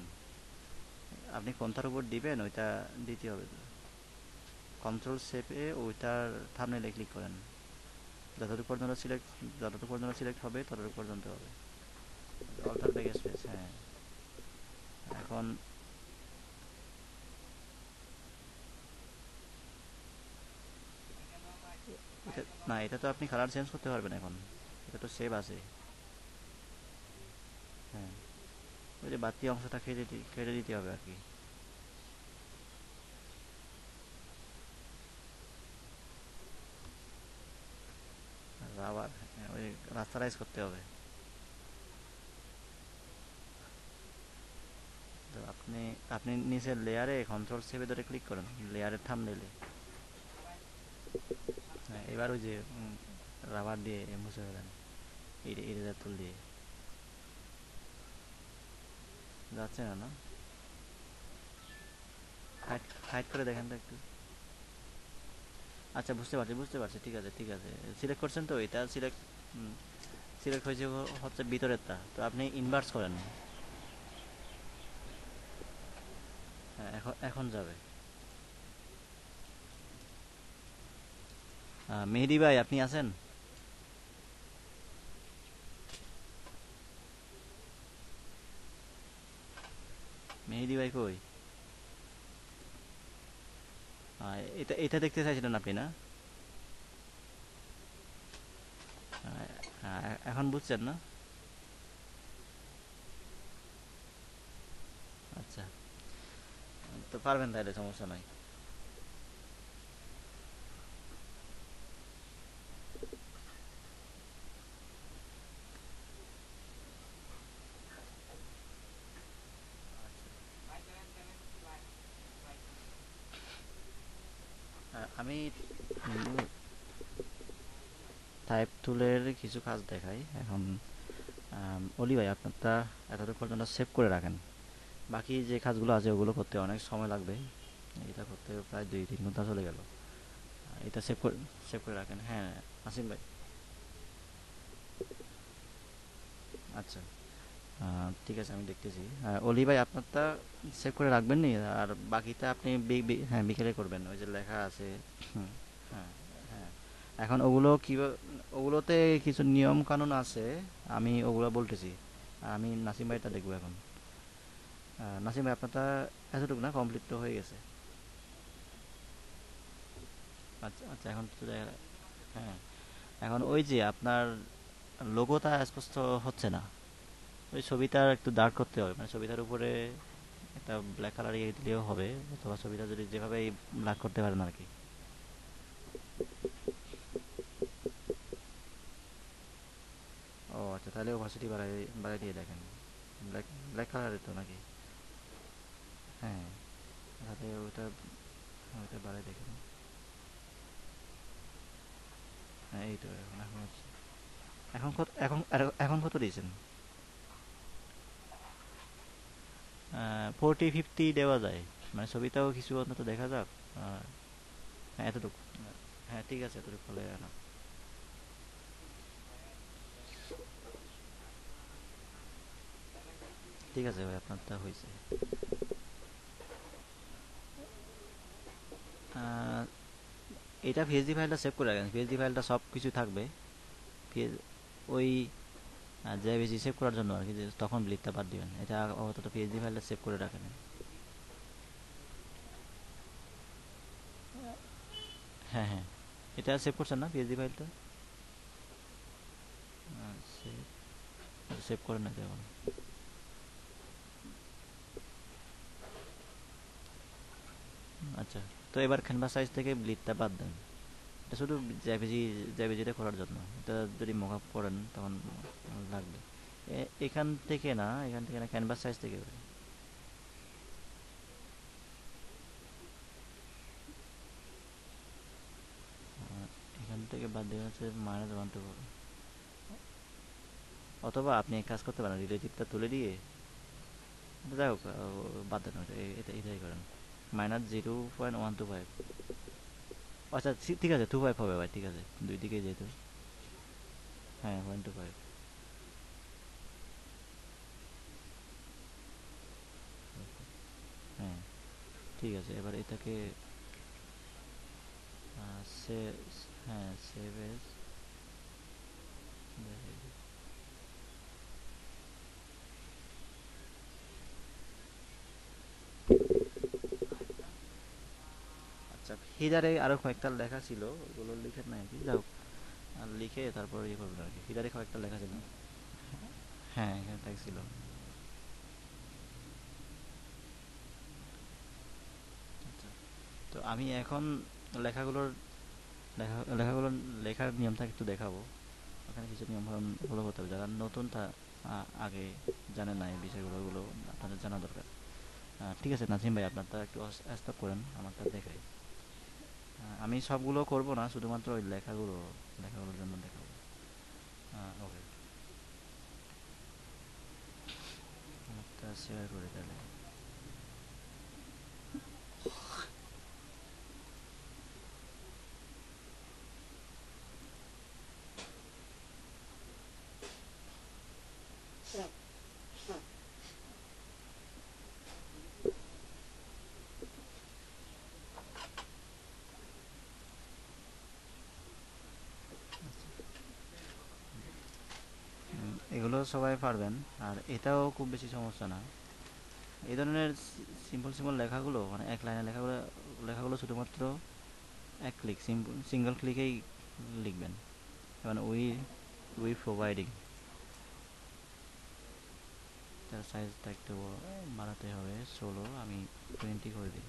আপনি কোনটার উপর দিবেন ওইটা দিতে হবে তো। কন্ট্রোল শেপে ওইটার থাম্বনেইলে ক্লিক করেন, যতটুকু পর্যন্ত সিলেক্ট, যতটুকু পর্যন্ত সিলেক্ট হবে ততটুকু পর্যন্ত হবে। অল্টার ব্যাক স্পেস, হ্যাঁ। এখন এটা, না এটা তো আপনি কালার চেঞ্জ করতে পারবেন এখন, এটা তো সেভ আছে। হ্যাঁ, ওই যে বাড়তি অংশটা কেটে দিতে হবে আর কি। আর আবার হ্যাঁ, ওই রাস্তারাইজ করতে হবে। তো আপনি আপনি নিচের লেয়ারে কন্ট্রোল সেভে ধরে ক্লিক করেন, লেয়ারের থাম্বনেইলে। হ্যাঁ, এবার ওই যে রাবার দিয়ে মুছে ফেলেন, ইরেজার টুল দিয়ে। যাচ্ছে না না? হাইড হাইড করে দেখেন তো একটু। আচ্ছা, বুঝতে পারছি বুঝতে পারছি, ঠিক আছে ঠিক আছে। সিলেক্ট করছেন তো, এটা সিলেক্ট সিলেক্ট হয়েছে হচ্ছে ভিতরেরটা, তো আপনি ইনভার্স করেন। হ্যাঁ, এখন এখন যাবে। মেহেদি ভাই আপনি আছেন? মেহেদি ভাই কই? এটা এটা দেখতে চাইছিলেন আপনি না? এখন বুঝছেন না? আচ্ছা, তো পারবেন তাহলে, সমস্যা নাই। আমি টাইপ টুলের কিছু কাজ দেখাই এখন। অলি ভাই আপনারটা এতটুকু পর্যন্ত সেভ করে রাখেন, বাকি যে কাজগুলো আছে ওগুলো করতে অনেক সময় লাগবে। এটা করতে প্রায় 2-3 ঘন্টা চলে গেল। এটা সেভ করে রাখেন, হ্যাঁ। আসিম ভাই, আচ্ছা। ঠিক আছে, আমি দেখতেছি। অলি ভাই আপনারটা সেভ করে রাখবেন নি, আর বাকিটা আপনি হ্যাঁ বিকেলে করবেন, ওই যে লেখা আছে। হুম, হ্যাঁ হ্যাঁ। এখন ওগুলো কি, ওগুলোতে কিছু নিয়ম কানুন আছে, আমি ওগুলো বলতেছি। আমি নাসিম ভাইটা দেখবো এখন। নাসিম ভাই আপনারটা এতটুকু না, কমপ্লিট তো হয়ে গেছে। আচ্ছা আচ্ছা, এখন তো হ্যাঁ, এখন ওই যে আপনার লোগোটা স্পষ্ট হচ্ছে না, ওই ছবিটা একটু ডার্ক করতে হবে, মানে ছবিটার উপরে একটা ব্ল্যাক কালার ইয়ে দিলেও হবে, অথবা ছবিটা যদি যেভাবে ব্ল্যাক করতে পারেন আর কি। ও আচ্ছা, তাহলে ওভাসিটি বাড়াই বাড়াই দিয়ে দেখেন। ব্ল্যাক ব্ল্যাক কালারের তো নাকি? হ্যাঁ, তাহলে ওটা, ওটা বাড়াই দেখেন। হ্যাঁ, এই তো এখন এখন হচ্ছে। এখন কত, এখন কত দিয়েছেন? 40-50 দেওয়া যায়, মানে ছবিটাও কিছু অন্তত দেখা যাক। আর হ্যাঁ, এতটুকু। হ্যাঁ ঠিক আছে, এতটুকু হলে না। ঠিক আছে ভাই, আপনারটা হয়েছে। আহ, এটা পিএইচডি ফাইলটা সেভ করে রাখেন, পিএইচডি ফাইলটা সব কিছু থাকবে। ওই জেপিজি সেভ করার জন্য আর কি, যে তখন ব্লিপটা বাদ দিবেন, এটা আপাতত পিএইচডি ফাইলটা সেভ করে রাখেন। হ্যাঁ হ্যাঁ, এটা সেভ করছেন না পিএইচডি ফাইলটা? সেভ, সেভ করেন না এখন। আচ্ছা, তো এবার ক্যানভাস সাইজ থেকে ব্লিডটা বাদ দেন, এটা শুধু জেপিজিটা করার জন্য। এটা যদি মক আপ করেন তখন লাগবে। এখান থেকে না, এখান থেকে না, ক্যানভাস সাইজ থেকে। এখান থেকে বাদ দিয়ে হচ্ছে -1 to, অথবা আপনি এক কাজ করতে পারেন, রিলেটিভটা তুলে দিয়ে, যাই হোক বাদ দেন ওটা, এটাই করেন। -0.125। আচ্ছা ঠিক আছে 2.5 হবে ভাই, ঠিক আছে দুই দিকে যেহেতু। হ্যাঁ 1.25। হ্যাঁ ঠিক আছে, এবার এটাকে সে, হ্যাঁ সেভ এজ দেখাই দিই। আচ্ছা হিদারে আরও কয়েকটা লেখা ছিল, ওগুলো লিখে নাই আর কি, যাও আর লিখে তারপর ইয়ে করবেন আর কি। হিদারে কয়েকটা লেখা ছিল। হ্যাঁ এখানে ট্যাগ ছিল। আচ্ছা, তো আমি এখন লেখাগুলোর লেখাগুলোর লেখার নিয়মটা একটু দেখাবো। ওখানে কিছু নিয়ম কানুন ফলো করতে হবে, যারা নতুন তা আগে জানে না এই বিষয়গুলো, ওগুলো আপনাদের জানা দরকার। ঠিক আছে নাজিম ভাই, আপনারটা একটু স্টপ করেন, আমারটা দেখাই। আমি সবগুলো করব না, শুধুমাত্র ওই লেখাগুলোর জন্য দেখাবো। ওকে, আমারটা শেয়ার করে তাহলে। এগুলো সবাই পারবেন, আর এটাও খুব বেশি সমস্যা না। এই ধরনের সিম্পল সিম্পল লেখাগুলো, মানে এক লাইনের লেখাগুলো লেখাগুলো শুধুমাত্র এক ক্লিক, সিঙ্গেল ক্লিকেই লিখবেন। মানে উই প্রোভাইডিং, তার সাইজটা একটু বাড়াতে হবে, 16 আমি 20 করে দিই।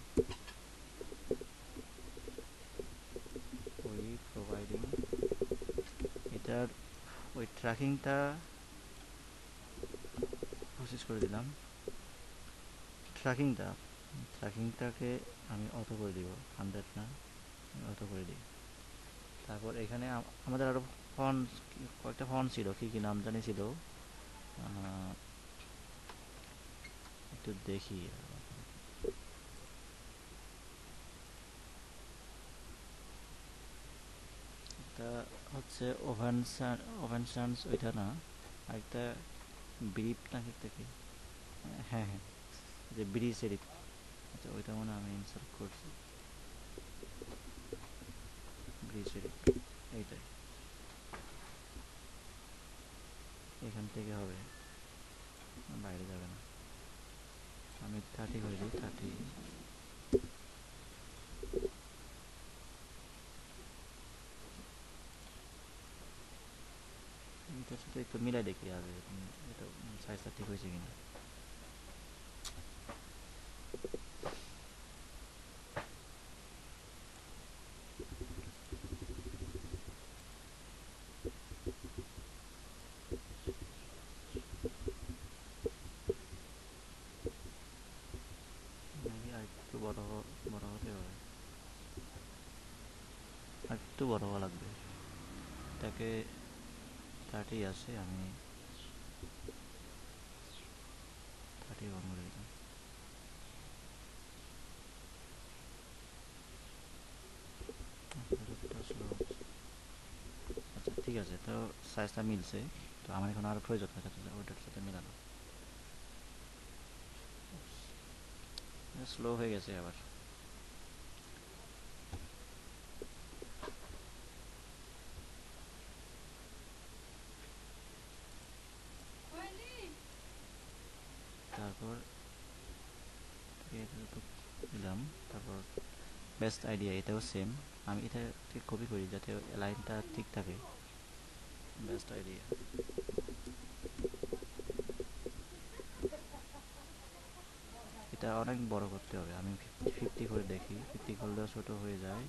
উই প্রোভাইডিং, এটার ওই ট্র্যাকিংটা প্রসেস করে দিলাম। ট্র্যাকিংটা ট্র্যাকিংটাকে আমি অত করে দিব, 100 না, অত করে দিই। তারপর এখানে আমাদের আরও ফন্ট, কয়েকটা ফন্ট ছিল, কী কী নাম জানি ছিল, একটু দেখি। একটা হচ্ছে ওভেনসান্স, ওইটা না, আরেকটা ব্রিপ নাকি একটা কি, হ্যাঁ হ্যাঁ, যে ব্রিজ এডিট। আচ্ছা ওইটা মনে হয় আমি ইনসার্ট করছি, ব্রিজ এডিট, এইটাই এখান থেকে হবে, বাইরে যাবে না। আমি 30 করে দিই, 30। এটার সাথে একটু মিলাই দেখি আগে এটা সাইজটা ঠিক হয়েছে কিনা। নাকি আর একটু বড় হতে হবে, আর একটু বড় হওয়া লাগবে। এটাকে 30 আসে, আমি 31 করে দিলাম। যতটা slow হচ্ছে। আচ্ছা ঠিক আছে, তো সাইজটা মিলছে। তো আমার এখন আর প্রয়োজন হয় ওটার সাথে মেলানো। স্লো হয়ে গেছে আবার। তারপর দিলাম, তারপর বেস্ট আইডিয়া, এটাও সেম। আমি এটা ঠিক কপি করি যাতে লাইনটা ঠিক থাকে। বেস্ট আইডিয়া, এটা অনেক বড় করতে হবে, আমি 50 করে দেখি, 50 করলেও ছোটো হয়ে যায়।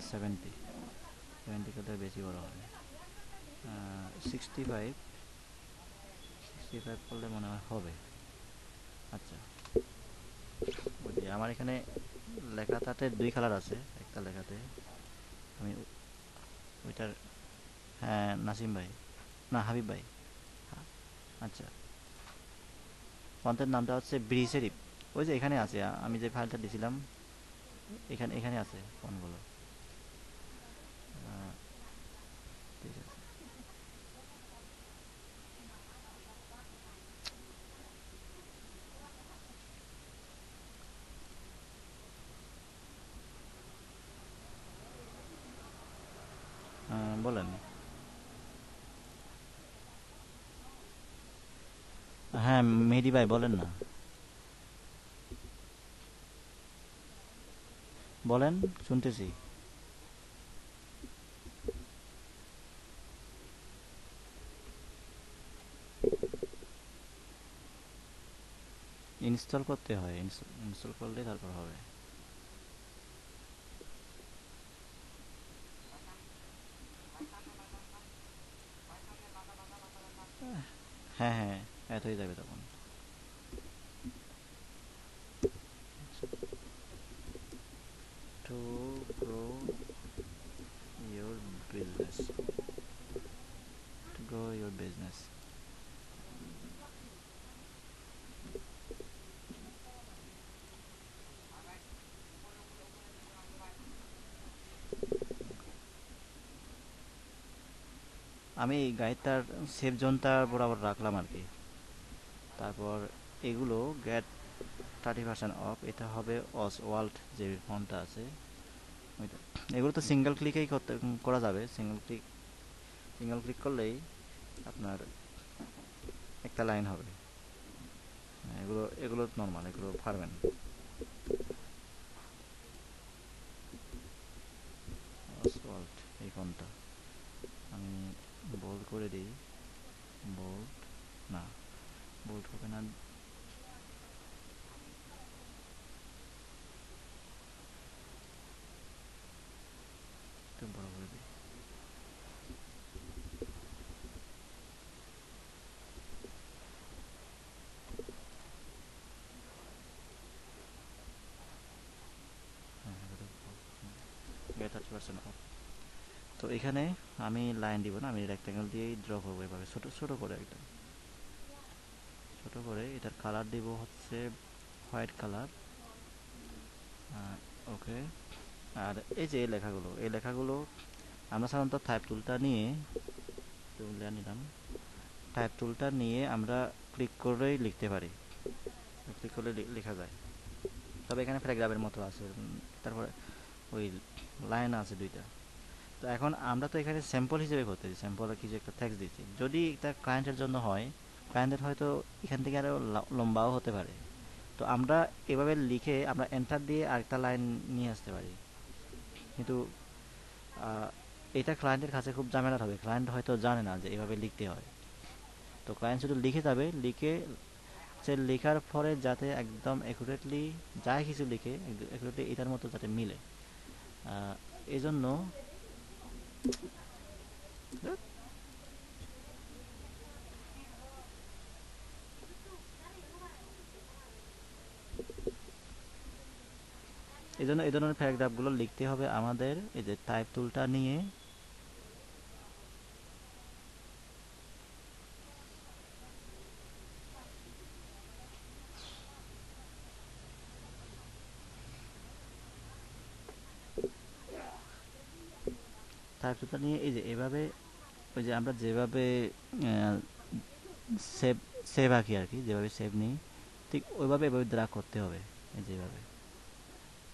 70, 70 করলে বেশি বড় হয়। 65, 65 করলে মনে হয় হবে। আচ্ছা, ওই যে আমার এখানে লেখাটাতে দুই কালার আছে, একটা লেখাতে আমি ওইটার, হ্যাঁ নাসিম ভাই, না হাবিব ভাই। আচ্ছা, ফন্টের নামটা হচ্ছে ব্রিসেরিপ, ওই যে এখানে আছে, আমি যে ফাইলটা দিয়েছিলাম। এখানে এখানে আছে ফোনগুলো। আহ, ঠিক আছে। বলেন। হ্যাঁ, মেহেদি ভাই বলেন না, বলেন, শুনতেছি। ইনস্টল করতে হয়, ইনস্টল করলে তারপর হবে। হ্যাঁ হ্যাঁ, এত হয়ে যাবে তখন। To grow your business, to grow your business. আমি এই গাইডটার সেভ জোনটা বরাবর রাখলাম আর কি। তারপর এগুলো গেট 30% অফ, এটা হবে ওয়াল্ট যে ফোনটা আছে ওইটা। এগুলো তো সিঙ্গেল ক্লিকেই করতে করা যাবে, সিঙ্গেল ক্লিক করলেই আপনার একটা লাইন হবে। এগুলো এগুলো নর্মাল, এগুলো পারবেন। ওয়াল্ট এই ফোনটা আমি বোল্ড করে দিই। বোল্ড না, বোল্ড হবে না, একটু বড় করে দিই। হ্যাঁ, গেট 30% অফ। তো এখানে আমি লাইন দিব না, আমি রেক্ট্যাঙ্গেল দিয়েই ড্র করবো এভাবে, ছোট ছোট করে একদম ছোট করে। এটার কালার দিব হচ্ছে হোয়াইট কালার। ওকে। আর এই যে এই লেখাগুলো আমরা সাধারণত টাইপ টুলটা নিয়ে, টুলটা নিলাম, টাইপ টুলটা নিয়ে আমরা ক্লিক করেই লিখতে পারি, ক্লিক করলে লেখা যায়। তবে এখানে প্যারাগ্রাফের মতো আছে, তারপরে ওই লাইন আছে দুইটা। তো এখন আমরা তো এখানে স্যাম্পল হিসেবে করতেছি, স্যাম্পলে কিছু একটা টেক্সট দিচ্ছি। যদি এটা ক্লায়েন্টের জন্য হয়, ক্লায়েন্টের হয়তো এখান থেকে আরও লম্বাও হতে পারে। তো আমরা এভাবে লিখে আমরা এন্টার দিয়ে আরেকটা লাইন নিয়ে আসতে পারি। কিন্তু আহ, এটা ক্লায়েন্টের কাছে খুব ঝামেলার হবে, ক্লায়েন্ট হয়তো জানে না যে এভাবে লিখতে হয়। তো ক্লায়েন্ট শুধু লিখে যাবে, লিখে সে লেখার পরে যাতে একদম অ্যাকুরেটলি যা কিছু লিখে অ্যাকুরেটলি এটার মতো যাতে মিলে। এই জন্য এই ধরনের প্যারাগ্রাফগুলো লিখতে হবে আমাদের এই যে টাইপ টুলটা নিয়ে। টাইপ টুলটা নিয়ে এই যে এভাবে, ওই যে আমরা যেভাবে সেভ সেভ আঁকি আর কি, যেভাবে সেভ নিই ঠিক ওইভাবে এভাবে ড্রা করতে হবে, এই যেভাবে।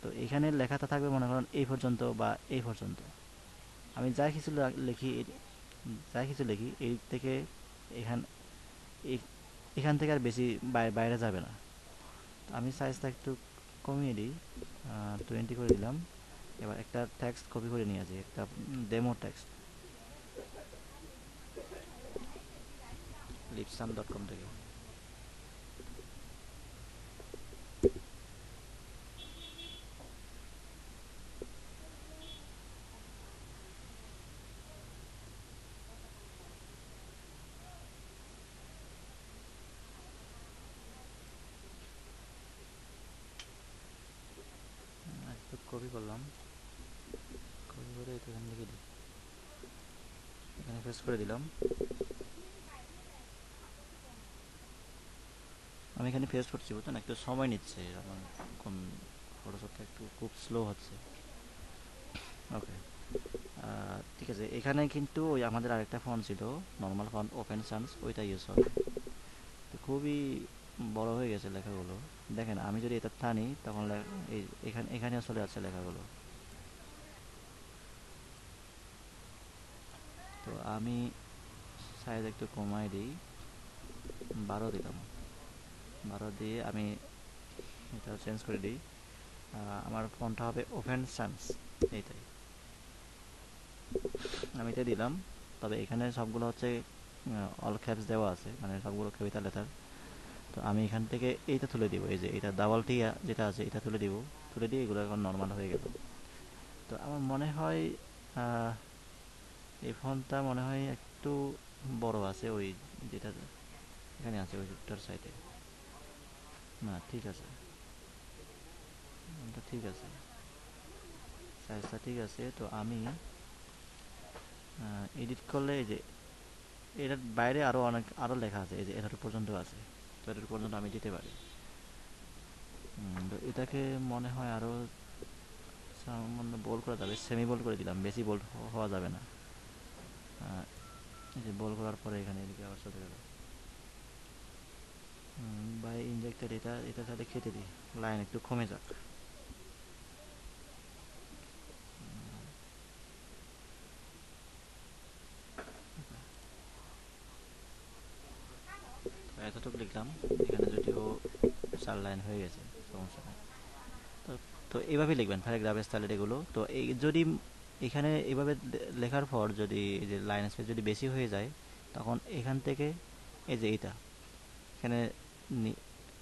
তো এখানে লেখাটা থাকবে মনে করেন এই পর্যন্ত বা এই পর্যন্ত। আমি লিখি, যা কিছু লিখি এই থেকে এখান এখান থেকে আর বেশি বাইরে যাবে না। তো আমি সাইজটা একটু কমিয়ে দিই, 20 করে দিলাম। এবার একটা টেক্সট কপি করে নিয়ে আসি, একটা ডেমো টেক্সট, lipsam.com থেকে। একটু কপি করলাম, কপি করে এটা এখানে লিখে দিই, এখানে পেস্ট করে দিলাম। আমি এখানে পেস্ট করছি, বুঝছেন, একটু সময় নিচ্ছে আমার, কোন ফটোশপটা একটু খুব স্লো হচ্ছে। ওকে, ঠিক আছে। এখানে কিন্তু ওই আমাদের আরেকটা ফন্ট ছিল, নর্মাল ফন্ট ওপেন সান্স, ওইটা ইউজ হবে। তো খুবই বড় হয়ে গেছে লেখাগুলো। দেখেন আমি যদি এটা টানি তখন এই এখানেও চলে যাচ্ছে লেখাগুলো। তো আমি সাইজ একটু কমাই দিই, 12 দিলাম। 12 দিয়ে আমি এটা চেঞ্জ করে দিই। আমার ফোনটা হবে ওপেন সান্স, এইটাই আমি এটা দিলাম। তবে এখানে সবগুলো হচ্ছে অল ক্যাপস দেওয়া আছে, মানে সবগুলো ক্যাপিটাল লেটার। তো আমি এখান থেকে এইটা তুলে দিব, এই যে এটা ডাবল টি যেটা আছে এটা তুলে দিব। তুলে দিয়ে এগুলো এখন নর্মাল হয়ে গেল। তো আমার মনে হয় আহ, এই ফোনটা মনে হয় একটু বড় আছে, ওই যেটা এখানে আছে ওইটার সাইডে। না ঠিক আছে, ফোনটা ঠিক আছে, সাইজটা ঠিক আছে। তো আমি এডিট করলে এই যে এটার বাইরে আরও অনেক আরও লেখা আছে, এই যে এতটুকু পর্যন্ত আছে। তো এতটুকু পর্যন্ত আমি দিতে পারি। তো এটাকে মনে হয় আরও সামান্য বোল্ড করা যাবে, সেমি বোল্ড করে দিলাম, বেশি বোল্ড হওয়া যাবে না। এই যে বোল্ড করার পরে এখানে এদিকে আবার চলে গেল। বাই ইনজেক্টেড, এটা এটা তাহলে কেটে দিই, লাইন একটু কমে যাক। এতটুকু লিখলাম, এখানে যদিও 4 লাইন হয়ে গেছে, সমস্যা নেই। তো তো এইভাবেই লিখবেন প্যারাগ্রাফ স্টাইলের এগুলো। তো এই যদি এখানে এইভাবে লেখার পর যদি এই যে লাইন স্পেস যদি বেশি হয়ে যায়, তখন এখান থেকে এই যে এইটা এখানে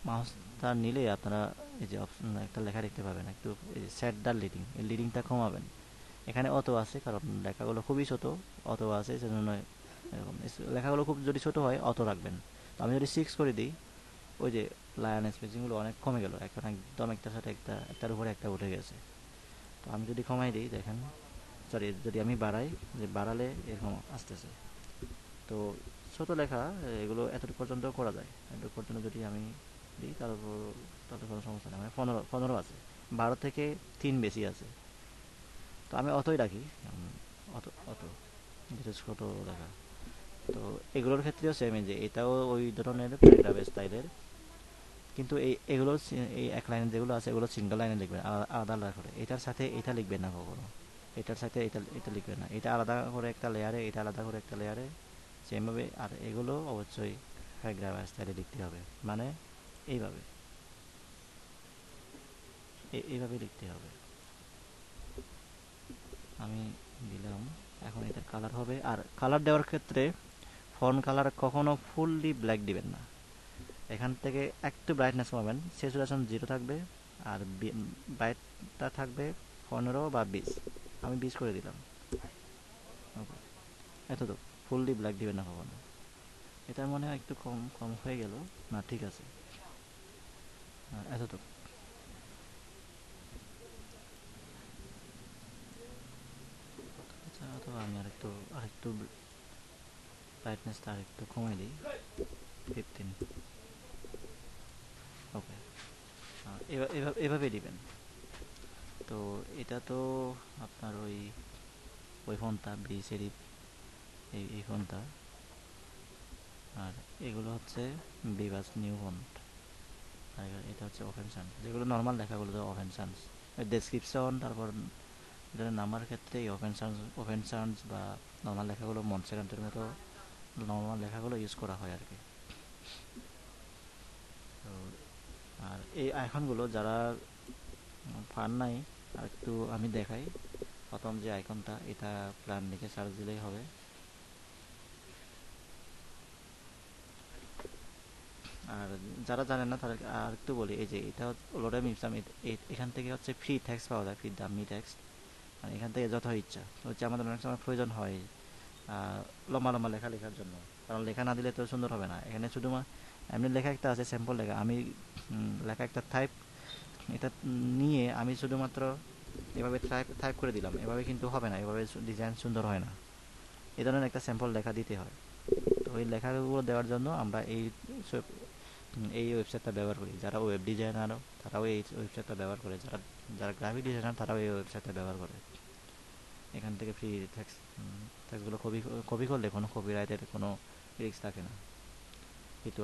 মাউসটা নিলে আপনারা এই যে অপশন একটা লেখা দেখতে পাবেন, একটু এই যে সেট দ্য লিডিং, এই লিডিংটা কমাবেন। এখানে অত আছে কারণ লেখাগুলো খুবই ছোট, অত আছে সেজন্য এরকম। লেখাগুলো খুব যদি ছোট হয় অত রাখবেন। তো আমি যদি 6 করে দিই, ওই যে লাইন স্পেসিংগুলো অনেক কমে গেল, এখন একদম একটার সাথে একটা, একটার উপরে একটা উঠে গেছে। তো আমি যদি কমাই দিই দেখেন, সরি যদি আমি বাড়াই, যে বাড়ালে এরকম আসতেছে। তো ছোট লেখা এগুলো এতটুকু পর্যন্ত করা যায়, এতটুকু পর্যন্ত যদি আমি দিই তারপর তাতে কোনো সমস্যা নেই। মানে 15 আছে, 12 থেকে 3 বেশি আছে। তো আমি অতই রাখি, অত অত যেটা ছোট লেখা। তো এগুলোর ক্ষেত্রেও সেম, যে এটাও ওই ধরনের প্যারাগ্রাফ স্টাইলের, কিন্তু এগুলো এই এক লাইনে যেগুলো আছে এগুলো সিঙ্গেল লাইনে লিখবেন, আলাদা আলাদা করে। এটার সাথে এটা লিখবেন না কখনো, এটার সাথে এটা এটা লিখবেন না, এটা আলাদা করে একটা লেয়ারে, এটা আলাদা করে একটা লেয়ারে, সেমভাবে। আর এগুলো অবশ্যই প্যারাগ্রাফ স্টাইলে লিখতে হবে, মানে এইভাবে, এইভাবে লিখতে হবে। আমি দিলাম, এখন এটা কালার হবে। আর কালার দেওয়ার ক্ষেত্রে ফন্ট কালার কখনো ফুললি ব্ল্যাক দিবেন না, এখান থেকে একটু ব্রাইটনেস পাবেন, স্যাচুরেশন 0 থাকবে। আর ব্রাইটটা থাকবে 15 বা 20, আমি 20 করে দিলাম। ওকে, এত তো, ফুললি ব্ল্যাক দিবেন না কখনো। এটা মনে হয় একটু কম কম হয়ে গেল, না ঠিক আছে, এত তো। আচ্ছা, অথবা আমি আরেকটু আরেকটু ব্রাইটনেসটা আরেকটু কমাই দিই, 15। ওকে, এভাবে দিবেন। তো এটা তো আপনার ওই ওই ফোনটা বি সেরিফ, এই ফোনটা। আর এগুলো হচ্ছে বিভাস নিউ ফন্ট। আর এটা হচ্ছে ওপেন সান্স, যেগুলো নর্মাল লেখাগুলো তো ওপেন সান্স। ডেসক্রিপশন তারপর এখানে নামার ক্ষেত্রে এই ওপেন সান্স বা নর্মাল লেখাগুলো মনসেরান্টের মতো নর্মাল লেখাগুলো ইউজ করা হয় আর কি। তো আর এই আইকনগুলো যারা ফান নাই, আর একটু আমি দেখাই। প্রথম যে আইকনটা, এটা প্ল্যান লিখে সার্চ দিলেই হবে। আর যারা জানেন না তাদেরকে আর একটু বলি, এই যে এটা লোডেম ইপসাম, এখান থেকে হচ্ছে ফ্রি টেক্সট পাওয়া যায়, ফ্রি দামি টেক্সট। মানে এখান থেকে যত ইচ্ছা হচ্ছে, আমাদের অনেক সময় প্রয়োজন হয় লম্বা লম্বা লেখা লেখার জন্য, কারণ লেখা না দিলে তো সুন্দর হবে না। এখানে শুধুমাত্র এমনি লেখা একটা আছে, স্যাম্পল লেখা, আমি লেখা একটা টাইপ, এটা নিয়ে আমি শুধুমাত্র এভাবে টাইপ টাইপ করে দিলাম, এভাবে কিন্তু হবে না, এভাবে ডিজাইন সুন্দর হয় না। এই ধরনের একটা স্যাম্পল লেখা দিতে হয়। তো ওই লেখাগুলো দেওয়ার জন্য আমরা এই এই ওয়েবসাইটটা ব্যবহার করি। যারা ওয়েব ডিজাইনারও তারাও এই ওয়েবসাইটটা ব্যবহার করে, যারা যারা গ্রাফিক ডিজাইনার তারাও এই ওয়েবসাইটটা ব্যবহার করে। এখান থেকে ফ্রি ট্যাক্সগুলো কপি কপি করলে কোনো কপিরাইটের কোনো রিস্ক থাকে না। কিন্তু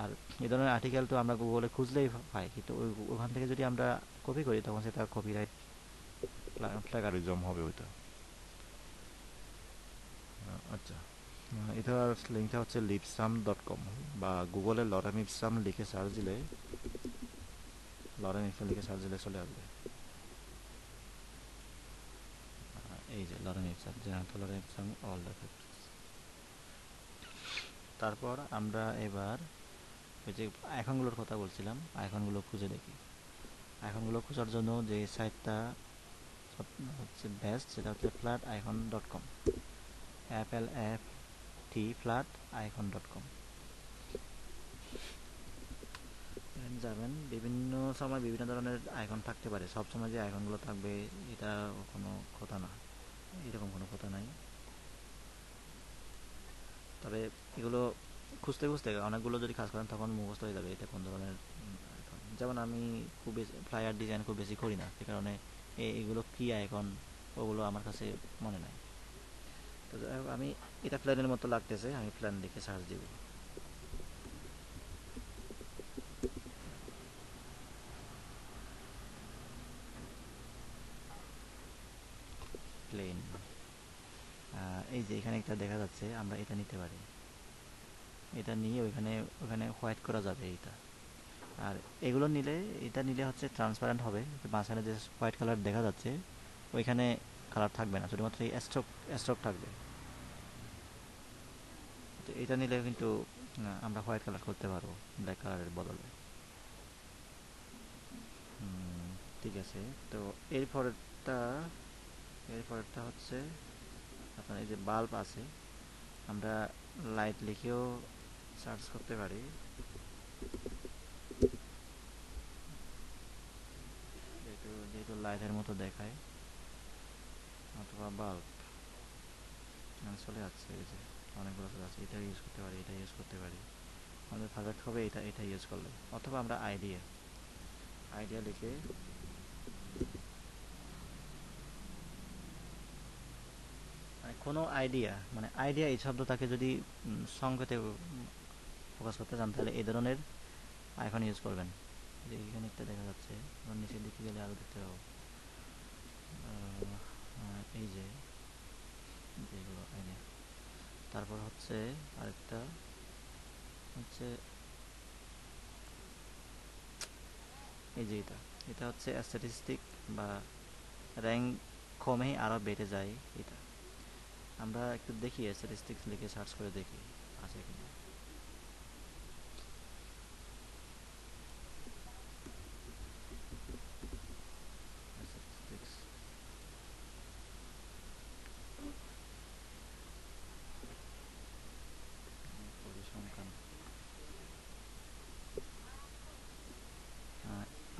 আর এই ধরনের আর্টিকেল তো আমরা গুগলে খুঁজলেই পাই, কিন্তু ওখান থেকে যদি আমরা কপি করি তখন সেটা কপিরাইট প্লাগারিজম হবে ওইটা। আচ্ছা, এটার লিঙ্কটা হচ্ছে lipsum.com, বা গুগলে লরেন ইপসাম লিখে সার্চ দিলে, লরেন ইপসাম লিখে সার্চ দিলে চলে আসবে। এই যে lorem ipsum, general lorem ipsum all the facts. তারপর আমরা এবার ওই যে আইকনগুলোর কথা বলছিলাম, আইকনগুলো খুঁজে দেখি। আইকনগুলো খোঁজার জন্য যে সাইটটা হচ্ছে বেস্ট সেটা হচ্ছে flaticon.com, flat-icon.com। যাবেন, বিভিন্ন সময় বিভিন্ন ধরনের আইকন থাকতে পারে, সব সময় যে আইকনগুলো থাকবে এটা কোনো কথা না, এরকম কোনো কথা নাই। তবে এগুলো খুঁজতে খুঁজতে অনেকগুলো যদি কাজ করেন তখন মুখস্থ হয়ে যাবে এটা কোন ধরনের আইকন। যেমন আমি খুব বেশি ফ্লায়ার ডিজাইন খুব বেশি করি না, সে কারণে এগুলো কী আইকন ওগুলো আমার কাছে মনে নাই। তো যাই হোক, আমি এটা প্ল্যানের মতো লাগতেছে, আমি প্ল্যান লিখে সার্চ দিব। প্লেন, এই যে এখানে একটা দেখা যাচ্ছে, আমরা এটা নিতে পারি। এটা নিয়ে ওইখানে ওখানে হোয়াইট করা যাবে এইটা। আর এগুলো নিলে, এটা নিলে হচ্ছে ট্রান্সপারেন্ট হবে, মাঝখানে যে হোয়াইট কালার দেখা যাচ্ছে ওইখানে কালার থাকবে না, শুধুমাত্র এই স্ট্রোক স্ট্রোক থাকবে। তো এটা নিলে কিন্তু আমরা হোয়াইট কালার করতে পারবো ব্ল্যাক কালারের বদলে। ঠিক আছে। তো এরপরেরটা এরপরেরটা হচ্ছে আপনার এই যে বাল্ব আছে, আমরা লাইট লিখেও সার্চ করতে পারি। যেহেতু যেহেতু লাইটের মতো দেখায়, অথবা বাল্ব চলে যাচ্ছে, এই যে অনেকগুলো চলে যাচ্ছে, এটা ইউজ করতে পারি, এটা ইউজ করতে পারি। আমাদের পারফেক্ট হবে এটা এটা ইউজ করলে। অথবা আমরা আইডিয়া আইডিয়া লিখে, মানে কোনো আইডিয়া, মানে আইডিয়া এই শব্দটাকে যদি সংকেতে ফোকাস করতে চান তাহলে এই ধরনের আইকন ইউজ করবেন। যে এখানে একটা দেখা যাচ্ছে, নিচের দিকে গেলে আরও দেখতে পাবো। এই যে যেগুলো আইডিয়া। তারপর হচ্ছে আরেকটা হচ্ছে এই যে এটা, এটা হচ্ছে স্ট্যাটিস্টিক বা র্যাঙ্ক কমেই আরও বেড়ে যায় এটা। আমরা একটু দেখি স্ট্যাটিস্টিক্স লিখে সার্চ করে দেখি আছে কিনা। স্ট্যাটিস্টিক্স, পরিসংখ্যান,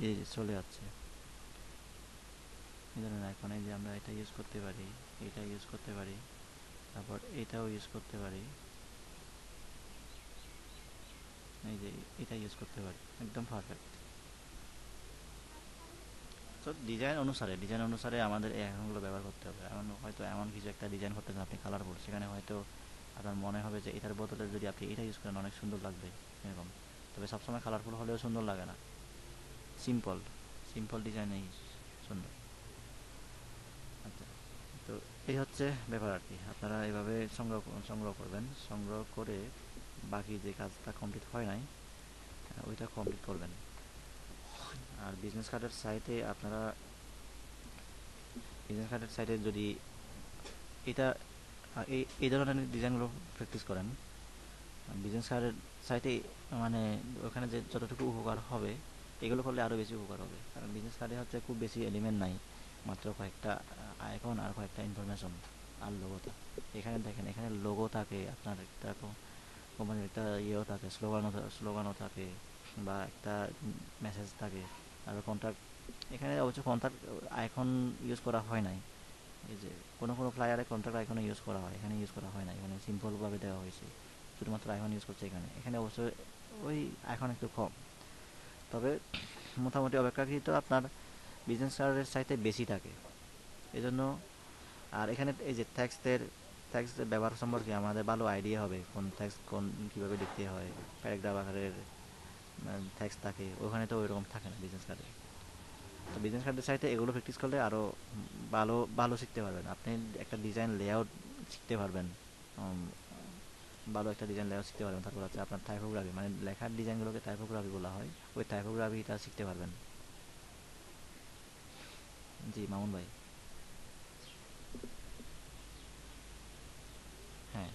এই যে চলে যাচ্ছে এই ধরনের আইকন। এই যে আমরা এটা ইউজ করতে পারি, এটা ইউজ করতে পারি, তারপর এটাও ইউজ করতে পারি, এই যে এটা ইউজ করতে পারি, একদম পারফেক্ট। তো ডিজাইন অনুসারে আমাদের এই আইকনগুলো ব্যবহার করতে হবে। এমন হয়তো এমন কিছু একটা ডিজাইন করতে চান আপনি কালারফুল, সেখানে হয়তো আপনার মনে হবে যে এটার বদলে যদি আপনি এটা ইউজ করেন অনেক সুন্দর লাগবে এরকম। তবে সবসময় কালারফুল হলেও সুন্দর লাগে না, সিম্পল সিম্পল ডিজাইনেই সুন্দর। আচ্ছা, তো এই হচ্ছে ব্যাপার আর কি। আপনারা এভাবে সংগ্রহ করবেন, সংগ্রহ করে বাকি যে কাজটা কমপ্লিট হয় নাই ওইটা কমপ্লিট করবেন। আর বিজনেস কার্ডের সাইটে যদি এটা এই ধরনের ডিজাইনগুলো প্র্যাকটিস করেন, বিজনেস কার্ডের সাইটে মানে ওখানে যে যতটুকু উপকার হবে এগুলো করলে আরও বেশি উপকার হবে। কারণ বিজনেস কার্ডে হচ্ছে খুব বেশি এলিমেন্ট নাই, মাত্র কয়েকটা আইকন আর কয়েকটা ইনফরমেশন আর লোগোটা। এখানে দেখেন, এখানে লোগো থাকে, আপনার একটা কোম্পানির একটা ইয়েও থাকে, স্লোগানও থাকে, বা একটা মেসেজ থাকে, আর কন্ট্যাক্ট। এখানে অবশ্য কন্ট্যাক্ট আইকন ইউজ করা হয় নাই। এই যে কোনো কোনো ফ্লায়ারে কন্ট্যাক্ট আইকনে ইউজ করা হয়, এখানে ইউজ করা হয় না, এখানে সিম্পলভাবে দেওয়া হয়েছে, শুধুমাত্র আইকন ইউজ করছে এখানে। এখানে অবশ্য ওই এখন একটু কম। তবে মোটামুটি অপেক্ষাকৃত আপনার বিজনেস কার্ডের চাইতে বেশি থাকে এজন্য। আর এখানে এই যে ট্যাক্সের ব্যবহার সম্পর্কে আমাদের ভালো আইডিয়া হবে, কোন ট্যাক্স কোন কীভাবে লিখতে হয়, প্যারাগ্রাফ আকারের ট্যাক্স থাকে, ওখানে তো ওইরকম থাকে না বিজনেস কার্ডে। তো বিজনেস কার্ডের চাইতে এগুলো প্র্যাকটিস করলে আরও ভালো ভালো শিখতে পারবেন। আপনি একটা ডিজাইন লেআউট শিখতে পারবেন, উম, ভালো একটা ডিজাইন লেআউট শিখতে পারবেন। তারপর হচ্ছে আপনার টাইপোগ্রাফি, মানে লেখার ডিজাইনগুলোকে টাইপোগ্রাফি বলা হয়, ওই টাইপোগ্রাফিটা শিখতে পারবেন। জি মামুন ভাই। হ্যাঁ,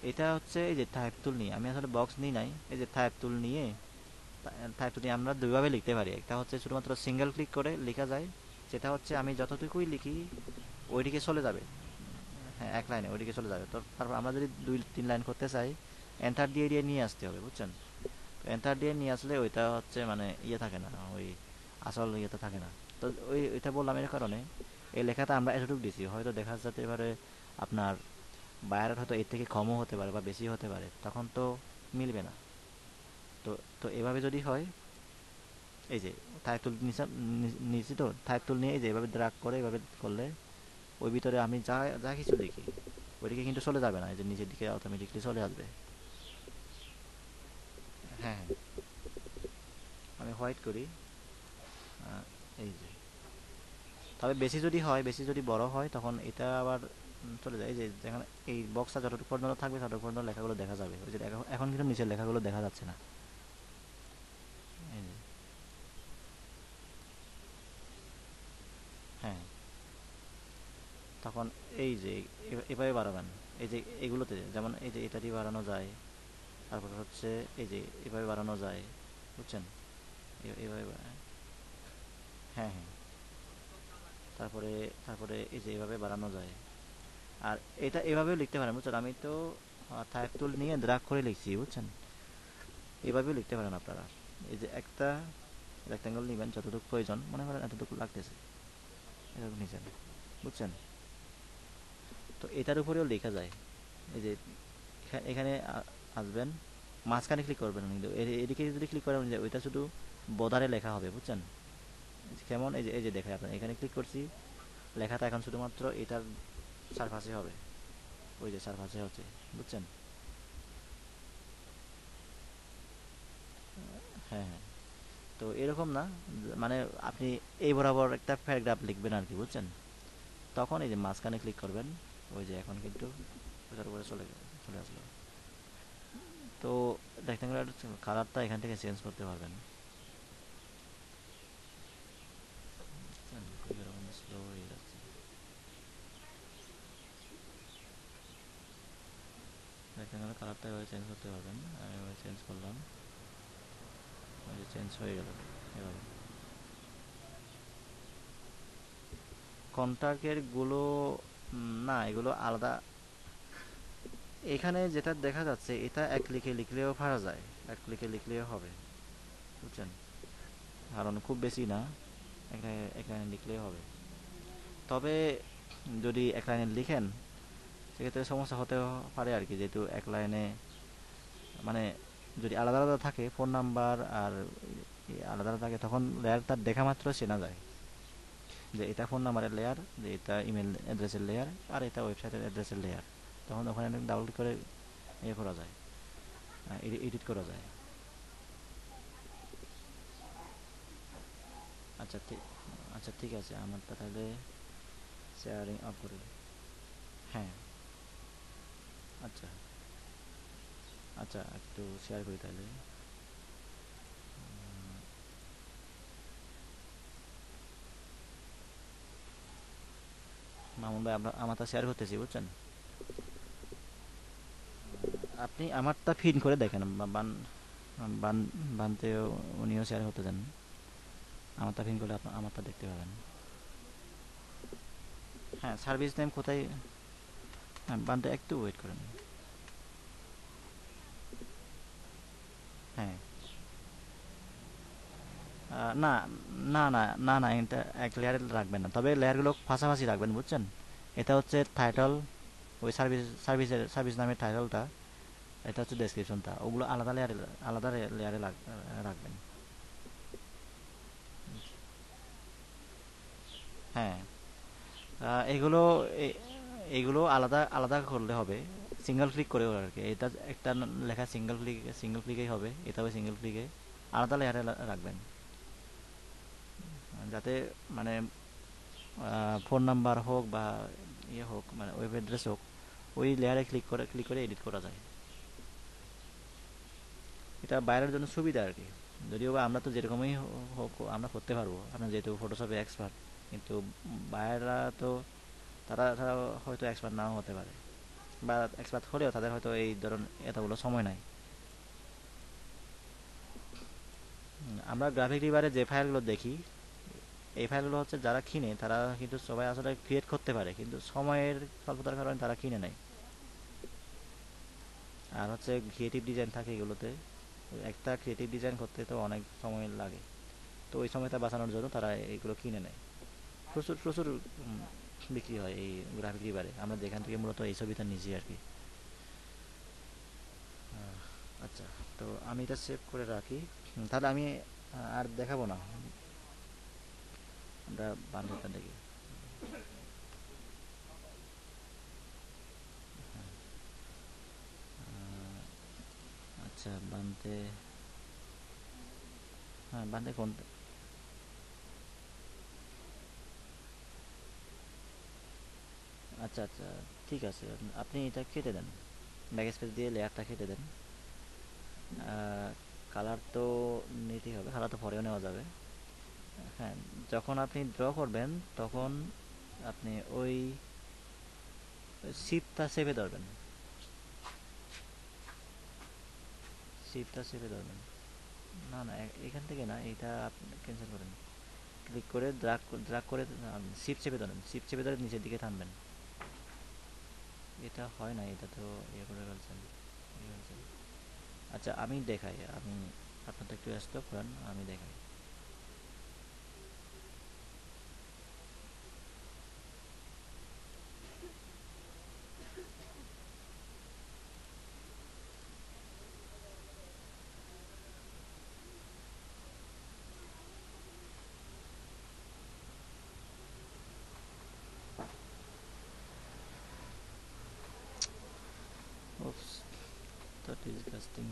এটা হচ্ছে এই যে টাইপ টুল নিয়ে, আমি আসলে বক্স নিই নাই, এই যে টাইপ টুল নিয়ে, টাইপ টুল নিয়ে আমরা দুইভাবে লিখতে পারি। একটা হচ্ছে শুধুমাত্র সিঙ্গেল ক্লিক করে লেখা যায়, যেটা হচ্ছে আমি যতটুকুই লিখি ওইদিকে চলে যাবে। হ্যাঁ, এক লাইনে ওইদিকে চলে যাবে। তো তারপর আমরা যদি 2-3 লাইন করতে চাই, এন্টার দিয়ে দিয়ে নিয়ে আসতে হবে, বুঝছেন? তো এন্টার দিয়ে নিয়ে আসলে ওইটা হচ্ছে মানে ইয়ে থাকে না, ওই আসল ইয়েটা থাকে না। তো ওই এটা বললাম এর কারণে, এই লেখাটা আমরা এতটুকু দিছি, হয়তো দেখা যাচ্ছে এবারে আপনার বায়ারের হয়তো এর থেকে কমও হতে পারে বা বেশি হতে পারে, তখন তো মিলবে না। তো তো এভাবে যদি হয়, এই যে টাইপ টুল নিয়েছি, তো টাইপ টুল নিয়ে এই যে এভাবে ড্রাগ করে এভাবে করলে ওই ভিতরে আমি যা যা কিছু লিখি ওইদিকে কিন্তু চলে যাবে না, এই যে নিচের দিকে অটোমেটিকলি চলে আসবে। হ্যাঁ হ্যাঁ, আমি হোয়াইট করি। এই যে, তবে বেশি যদি হয়, বেশি যদি বড় হয়, তখন এটা আবার চলে যায়। এই যে যেখানে এই বক্সটা যতটুকু পর্যন্ত থাকবে ততটুকু পর্যন্ত লেখাগুলো দেখা যাবে। ওই যে এখন কিন্তু নিচের লেখাগুলো দেখা যাচ্ছে না। এই যে, হ্যাঁ, তখন এই যে এভাবে বাড়াবেন। এই যে এগুলোতে যেমন এই যে এটা দিয়ে বাড়ানো যায়, তারপর হচ্ছে এই যে এভাবে বাড়ানো যায়, বুঝছেন? এভাবে হ্যাঁ হ্যাঁ, তারপরে তারপরে এই যে এভাবে বাড়ানো যায়। আর এটা এভাবেও লিখতে পারেন, বুঝছেন? আমি তো টাইপ টুল নিয়ে ড্রাগ করে লিখছি, বুঝছেন? এভাবেও লিখতে পারেন আপনারা। এই যে একটা রেক্ট্যাঙ্গেল নেবেন, যতটুকু প্রয়োজন মনে করেন এতটুকু লাগতেছে, এতটুকু নিচেন, বুঝছেন? তো এটার উপরেও লেখা যায়। এই যে এখানে আসবেন, মাঝখানে ক্লিক করবেন, কিন্তু এদিকে যদি ক্লিক করেন যে ওইটা শুধু বর্ডারে লেখা হবে, বুঝছেন? কেমন, এই যে দেখায় আপনার, এখানে ক্লিক করছি, লেখাটা এখন শুধুমাত্র এটার সারফাসে হবে, ওই যে সারফাসে হচ্ছে, বুঝছেন? হ্যাঁ হ্যাঁ, তো এরকম না, মানে আপনি এই বরাবর একটা প্যারাগ্রাফ লিখবেন আর কি, বুঝছেন? তখন এই যে মাঝখানে ক্লিক করবেন, ওই যে এখন কিন্তু ওটার উপরে চলে আসলো। তো রেক্ট্যাঙ্গুলার কালারটা এখান থেকে চেঞ্জ করতে পারবেন, বুঝছেন? এরকম স্লো হয়ে যাচ্ছে। রেক্ট্যাঙ্গুলার কালারটা এভাবে চেঞ্জ করতে পারবেন, আমি এভাবে চেঞ্জ করলাম, ওই যে চেঞ্জ হয়ে গেল এভাবে। কন্ট্যাক্টের গুলো না, এগুলো আলাদা। এখানে যেটা দেখা যাচ্ছে এটা এক ক্লিকে লিখলেও পারা যায়, এক ক্লিকে লিখলেও হবে, বুঝছেন? কারণ খুব বেশি না, এক লাইনে লিখলেও হবে। তবে যদি এক লাইনে লিখেন সেক্ষেত্রে সমস্যা হতে পারে আর কি, যেহেতু এক লাইনে মানে যদি আলাদা আলাদা থাকে ফোন নাম্বার আর আলাদা আলাদা থাকে, তখন লেয়ারটা দেখা মাত্র চেনা যায় যে এটা ফোন নাম্বারের লেয়ার, যে এটা ইমেল অ্যাড্রেসের লেয়ার, আর এটা ওয়েবসাইটের অ্যাড্রেসের লেয়ার। তখন ওখানে ডাবল ক্লিক করে ইয়ে করা যায়, এডিট করা যায়। আচ্ছা ঠিক, আচ্ছা ঠিক আছে, আমারটা তাহলে শেয়ারিং অফ করে দিই। হ্যাঁ, আচ্ছা আচ্ছা, একটু শেয়ার করি তাহলে। মামুন ভাই, আপনার আমারটা শেয়ার করতেছি, বুঝছেন? আপনি আমারটা ফিন করে দেখেন, বান বানতে উনিও শেয়ার করতে দেন, আমারটা ফিন করলে আপনার আমারটা দেখতে পাবেন। হ্যাঁ, সার্ভিস নেম কোথায়? হ্যাঁ, বানতে একটু ওয়েট করেন। হ্যাঁ, না না না না না, এটা এক লেয়ারে রাখবেন না, তবে লেয়ারগুলো পাশাপাশি রাখবেন, বুঝছেন? এটা হচ্ছে টাইটল, ওই সার্ভিস নামের টাইটেলটা, এটা হচ্ছে ডেসক্রিপশনটা, ওগুলো আলাদা লেয়ারে রাখবেন। হ্যাঁ, এগুলো এইগুলো আলাদা আলাদা করলে হবে, সিঙ্গেল ক্লিক করে আর কি। এটা একটা লেখা সিঙ্গেল ক্লিকেই হবে, এটাও সিঙ্গেল ক্লিকে আলাদা লেয়ারে রাখবেন, যাতে মানে ফোন নাম্বার হোক বা ইয়ে হোক, মানে ওয়েব অ্যাড্রেস হোক, ওই লেয়ারে ক্লিক করে এডিট করা যায়। এটা বাইরের জন্য সুবিধা আর কি। যদিও বা আমরা তো যেরকমই হোক আমরা করতে পারবো, আমরা যেহেতু ফটোশপে এক্সপার্ট, কিন্তু বাইরেরা তো তারা তারা হয়তো এক্সপার্ট নাও হতে পারে, বা এক্সপার্ট হলেও তাদের হয়তো এই ধরুন এতগুলো সময় নাই। আমরা গ্রাফিক রিভারে যে ফাইলগুলো দেখি, এই ফাইলগুলো হচ্ছে যারা কিনে তারা কিন্তু সবাই আসলে ক্রিয়েট করতে পারে, কিন্তু সময়ের স্বল্পতার কারণে তারা কিনে নেয়। আর হচ্ছে ক্রিয়েটিভ ডিজাইন থাকে এগুলোতে, একটা ক্রিয়েটিভ ডিজাইন করতে তো অনেক সময় লাগে, তো ওই সময়টা বাঁচানোর জন্য তারা এইগুলো কিনে নেয়। প্রচুর প্রচুর বিক্রি হয় এই গ্রাফিক রিভারে, আমরা যেখান থেকে মূলত এই ছবিটা নিয়েছি আর কি। আচ্ছা, তো আমি এটা সেভ করে রাখি। তাহলে আমি আর দেখাবো না, আমরা বান্ধবটা দেখি। আচ্ছা, বানতে, হ্যাঁ বানতে কোন, আচ্ছা আচ্ছা, ঠিক আছে, আপনি এটা কেটে দেন, ব্যাক স্পেস দিয়ে লেয়ারটা কেটে দেন। কালার তো নিতেই হবে, কালার তো পরেও নেওয়া যাবে। হ্যাঁ, যখন আপনি ড্র করবেন তখন আপনি ওই শিপটা চেপে ধরবেন, শিপটা চেপে ধরবেন। না না, এখান থেকে না, এইটা আপনি ক্যান্সেল করেন। ক্লিক করে ড্রাগ করে শিপ চেপে ধরেন, শিপ চেপে ধরে নিচের দিকে টানবেন। এটা হয় না, এটা তো ইয়ে করে ফেলছেন, ইয়ে ফেলছেন। আচ্ছা আমি দেখাই, আমি আপনারটা একটু স্টপ করেন, আমি দেখাই। Oops, that is disgusting.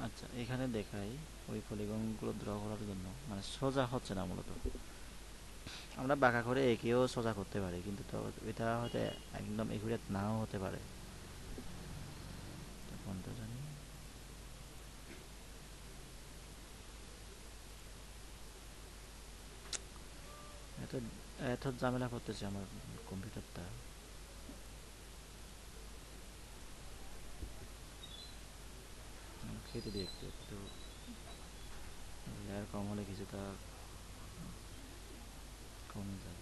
আচ্ছা, এখানে দেখাই ওই পলিগনগুলো ড্র করার জন্য, মানে সোজা হচ্ছে না মূলত। আমরা বাঁকা করে এঁকেও সোজা করতে পারি, কিন্তু তো এটা হয়তো একদম একুরেট নাও হতে পারে। তো কোনটা জানি, এত এত ঝামেলা করতেছে আমার কম্পিউটারটা। কেটে দিই একটু একটু, লেয়ার কম হলে কিছুটা কমে যায়।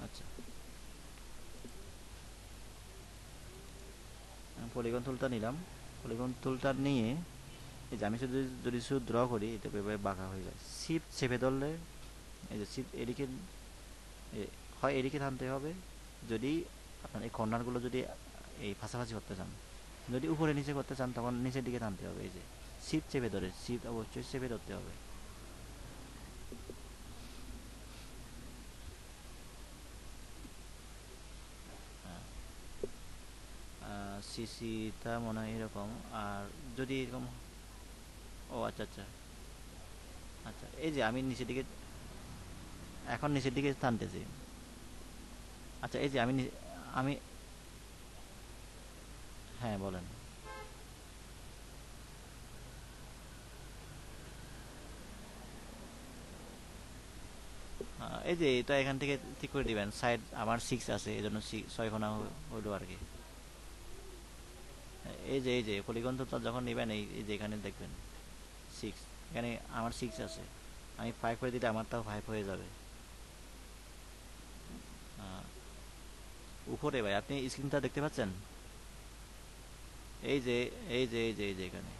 আচ্ছা, পলিগন টুলটা নিলাম, পলিগন টুলটা নিয়ে এই যে আমি শুধু যদি শুধু ড্র করি এটা এভাবে বাঁকা হয়ে যায়। শিফট চেপে ধরলে এই যে শিফট এদিকে হয় এদিকে টানতে হবে, যদি আপনার এই কর্নারগুলো যদি এই পাশাপাশি করতে চান। যদি উপরে নিচে করতে চান তখন নিচের দিকে টানতে হবে, এই যে শিফট চেপে ধরে, শিফট অবশ্যই চেপে ধরতে হবে। সিসিটা মনে হয় এরকম। আর যদি এরকম, ও আচ্ছা আচ্ছা, আচ্ছা এই যে আমি নিচের দিকে, এখন নিচের দিকে টানতেছি। আচ্ছা এই যে আমি, হ্যাঁ বলেন। এই যে এটা এখান থেকে ঠিক করে দিবেন, সাইড আমার 6 আছে এই জন্য 6 কোণা হইলো আর কি। এই যে পলিগন টুলটা যখন নেবেন, এই যে এখানে দেখবেন 6, এখানে আমার 6 আছে, আমি 5 করে দিলে আমারটাও 5 হয়ে যাবে। আহ, উপরে ভাই আপনি স্ক্রিনটা দেখতে পাচ্ছেন? এই যে এই যে এখানে।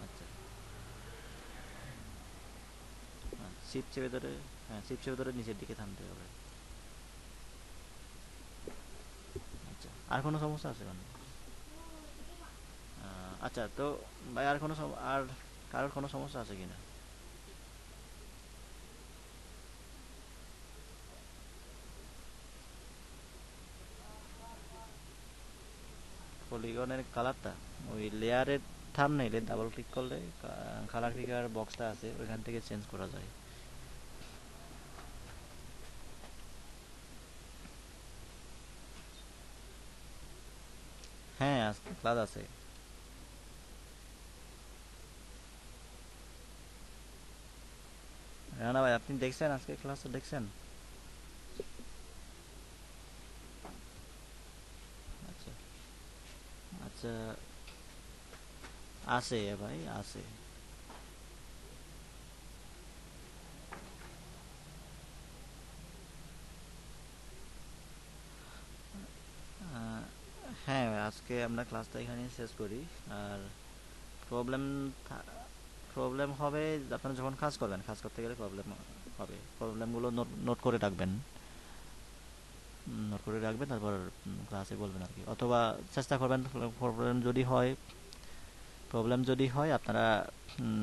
আচ্ছা, শিপ চেপে ধরে, হ্যাঁ শিপ চেপে ধরে নিচের দিকে টানতে হবে। আচ্ছা, আর কোনো সমস্যা আছে মানে? আচ্ছা তো ভাই আর কোনো আর কারোর কোনো সমস্যা আছে কিনা? পলিগনের কালারটা ওই লেয়ারের থাম্বনেইলে ডাবল ক্লিক করলে কালার পিকার বক্সটা আছে, ওইখান থেকে চেঞ্জ করা যায়। হ্যাঁ আজকে ক্লাস আছে। রানা ভাই আপনি দেখছেন আজকে ক্লাসটা দেখছেন? আচ্ছা আচ্ছা, আছে ভাই আছে। আহ, হ্যাঁ আজকে আমরা ক্লাসটা এখানে শেষ করি। আর প্রবলেম প্রবলেম হবে আপনারা যখন কাজ করবেন, কাজ করতে গেলে প্রবলেম হবে, প্রবলেমগুলো নোট নোট করে রাখবেন। নোট করে রাখবেন, তারপর ক্লাসে বলবেন আর কি, অথবা চেষ্টা করবেন প্রবলেম যদি হয়, আপনারা উম,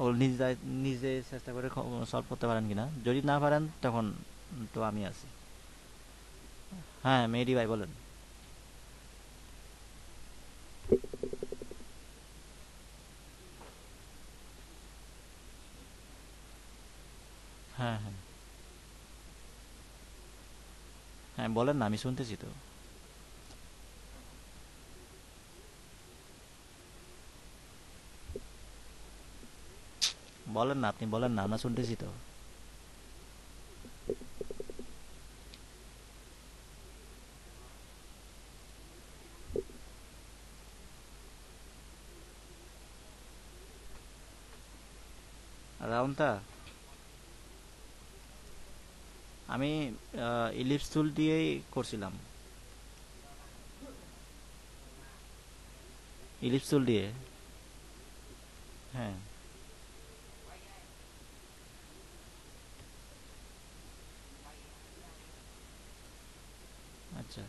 ও নিজে নিজে চেষ্টা করে সলভ করতে পারেন কিনা। যদি না পারেন তখন তো আমি আছি। হ্যাঁ মেহেদি ভাই বলেন। হ্যাঁ হ্যাঁ হ্যাঁ, বলেন না, আমি শুনতেছি তো। বলেন না, আপনি বলেন না, আমরা শুনতেছি তো। রাউন্ডটা আমি ইলিপস টুল দিয়েই করছিলাম। ইলিপস টুল দিয়ে। হ্যাঁ আচ্ছা,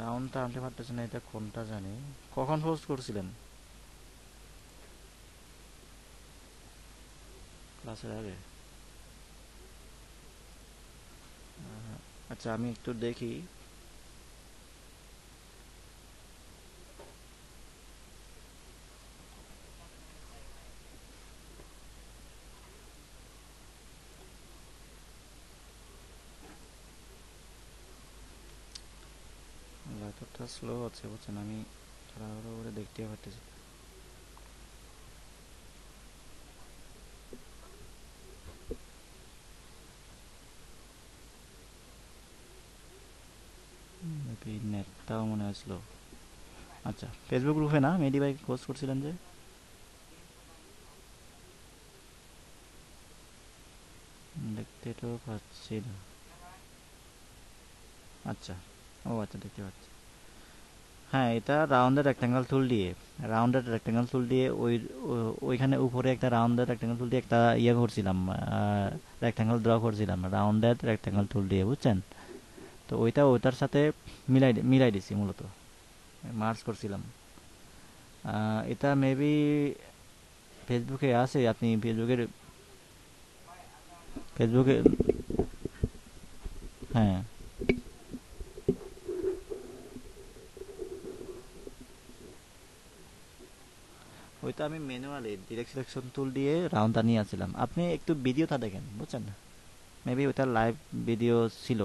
রাউন্ডটা আনতে পারতেছে না, এটা কোনটা জানি। কখন পোস্ট করছিলেন? ক্লাসের আগে? আচ্ছা আমি একটু দেখি। ল্যাপটপটা স্লো হচ্ছে বুঝছেন, আমি তাড়াহুড়ো করে দেখতে পারতেছি। মেবি নেটটাও মনে হয় স্লো। আচ্ছা, ফেসবুক গ্রুপে না মেডি ভাই পোস্ট করছিলেন যে? দেখতে তো পাচ্ছি না। আচ্ছা, ও আচ্ছা দেখতে পাচ্ছি। হ্যাঁ এটা রাউন্ডেড রেক্টাঙ্গেল টুল দিয়ে, ওইখানে উপরে একটা রাউন্ডেড রেক্টাঙ্গেল টুল দিয়ে একটা ইয়ে করছিলাম, রেক্টাঙ্গেল ড্র করছিলাম রাউন্ডেড রেক্টাঙ্গেল টুল দিয়ে, বুঝছেন? তো ওইটা ওইটার সাথে মিলাই দিছি মূলত, মার্জ করছিলাম। এটা মেবি ফেসবুকে আছে, আপনি ফেসবুকে হ্যাঁ ওইটা আমি ম্যানুয়ালি ডিরেক্ট সিলেকশন টুল দিয়ে রাউন্ডটা নিয়ে আসছিলাম। আপনি একটু ভিডিওটা দেখেন বুঝছেন, মেবি ওইটা লাইভ ভিডিও ছিল।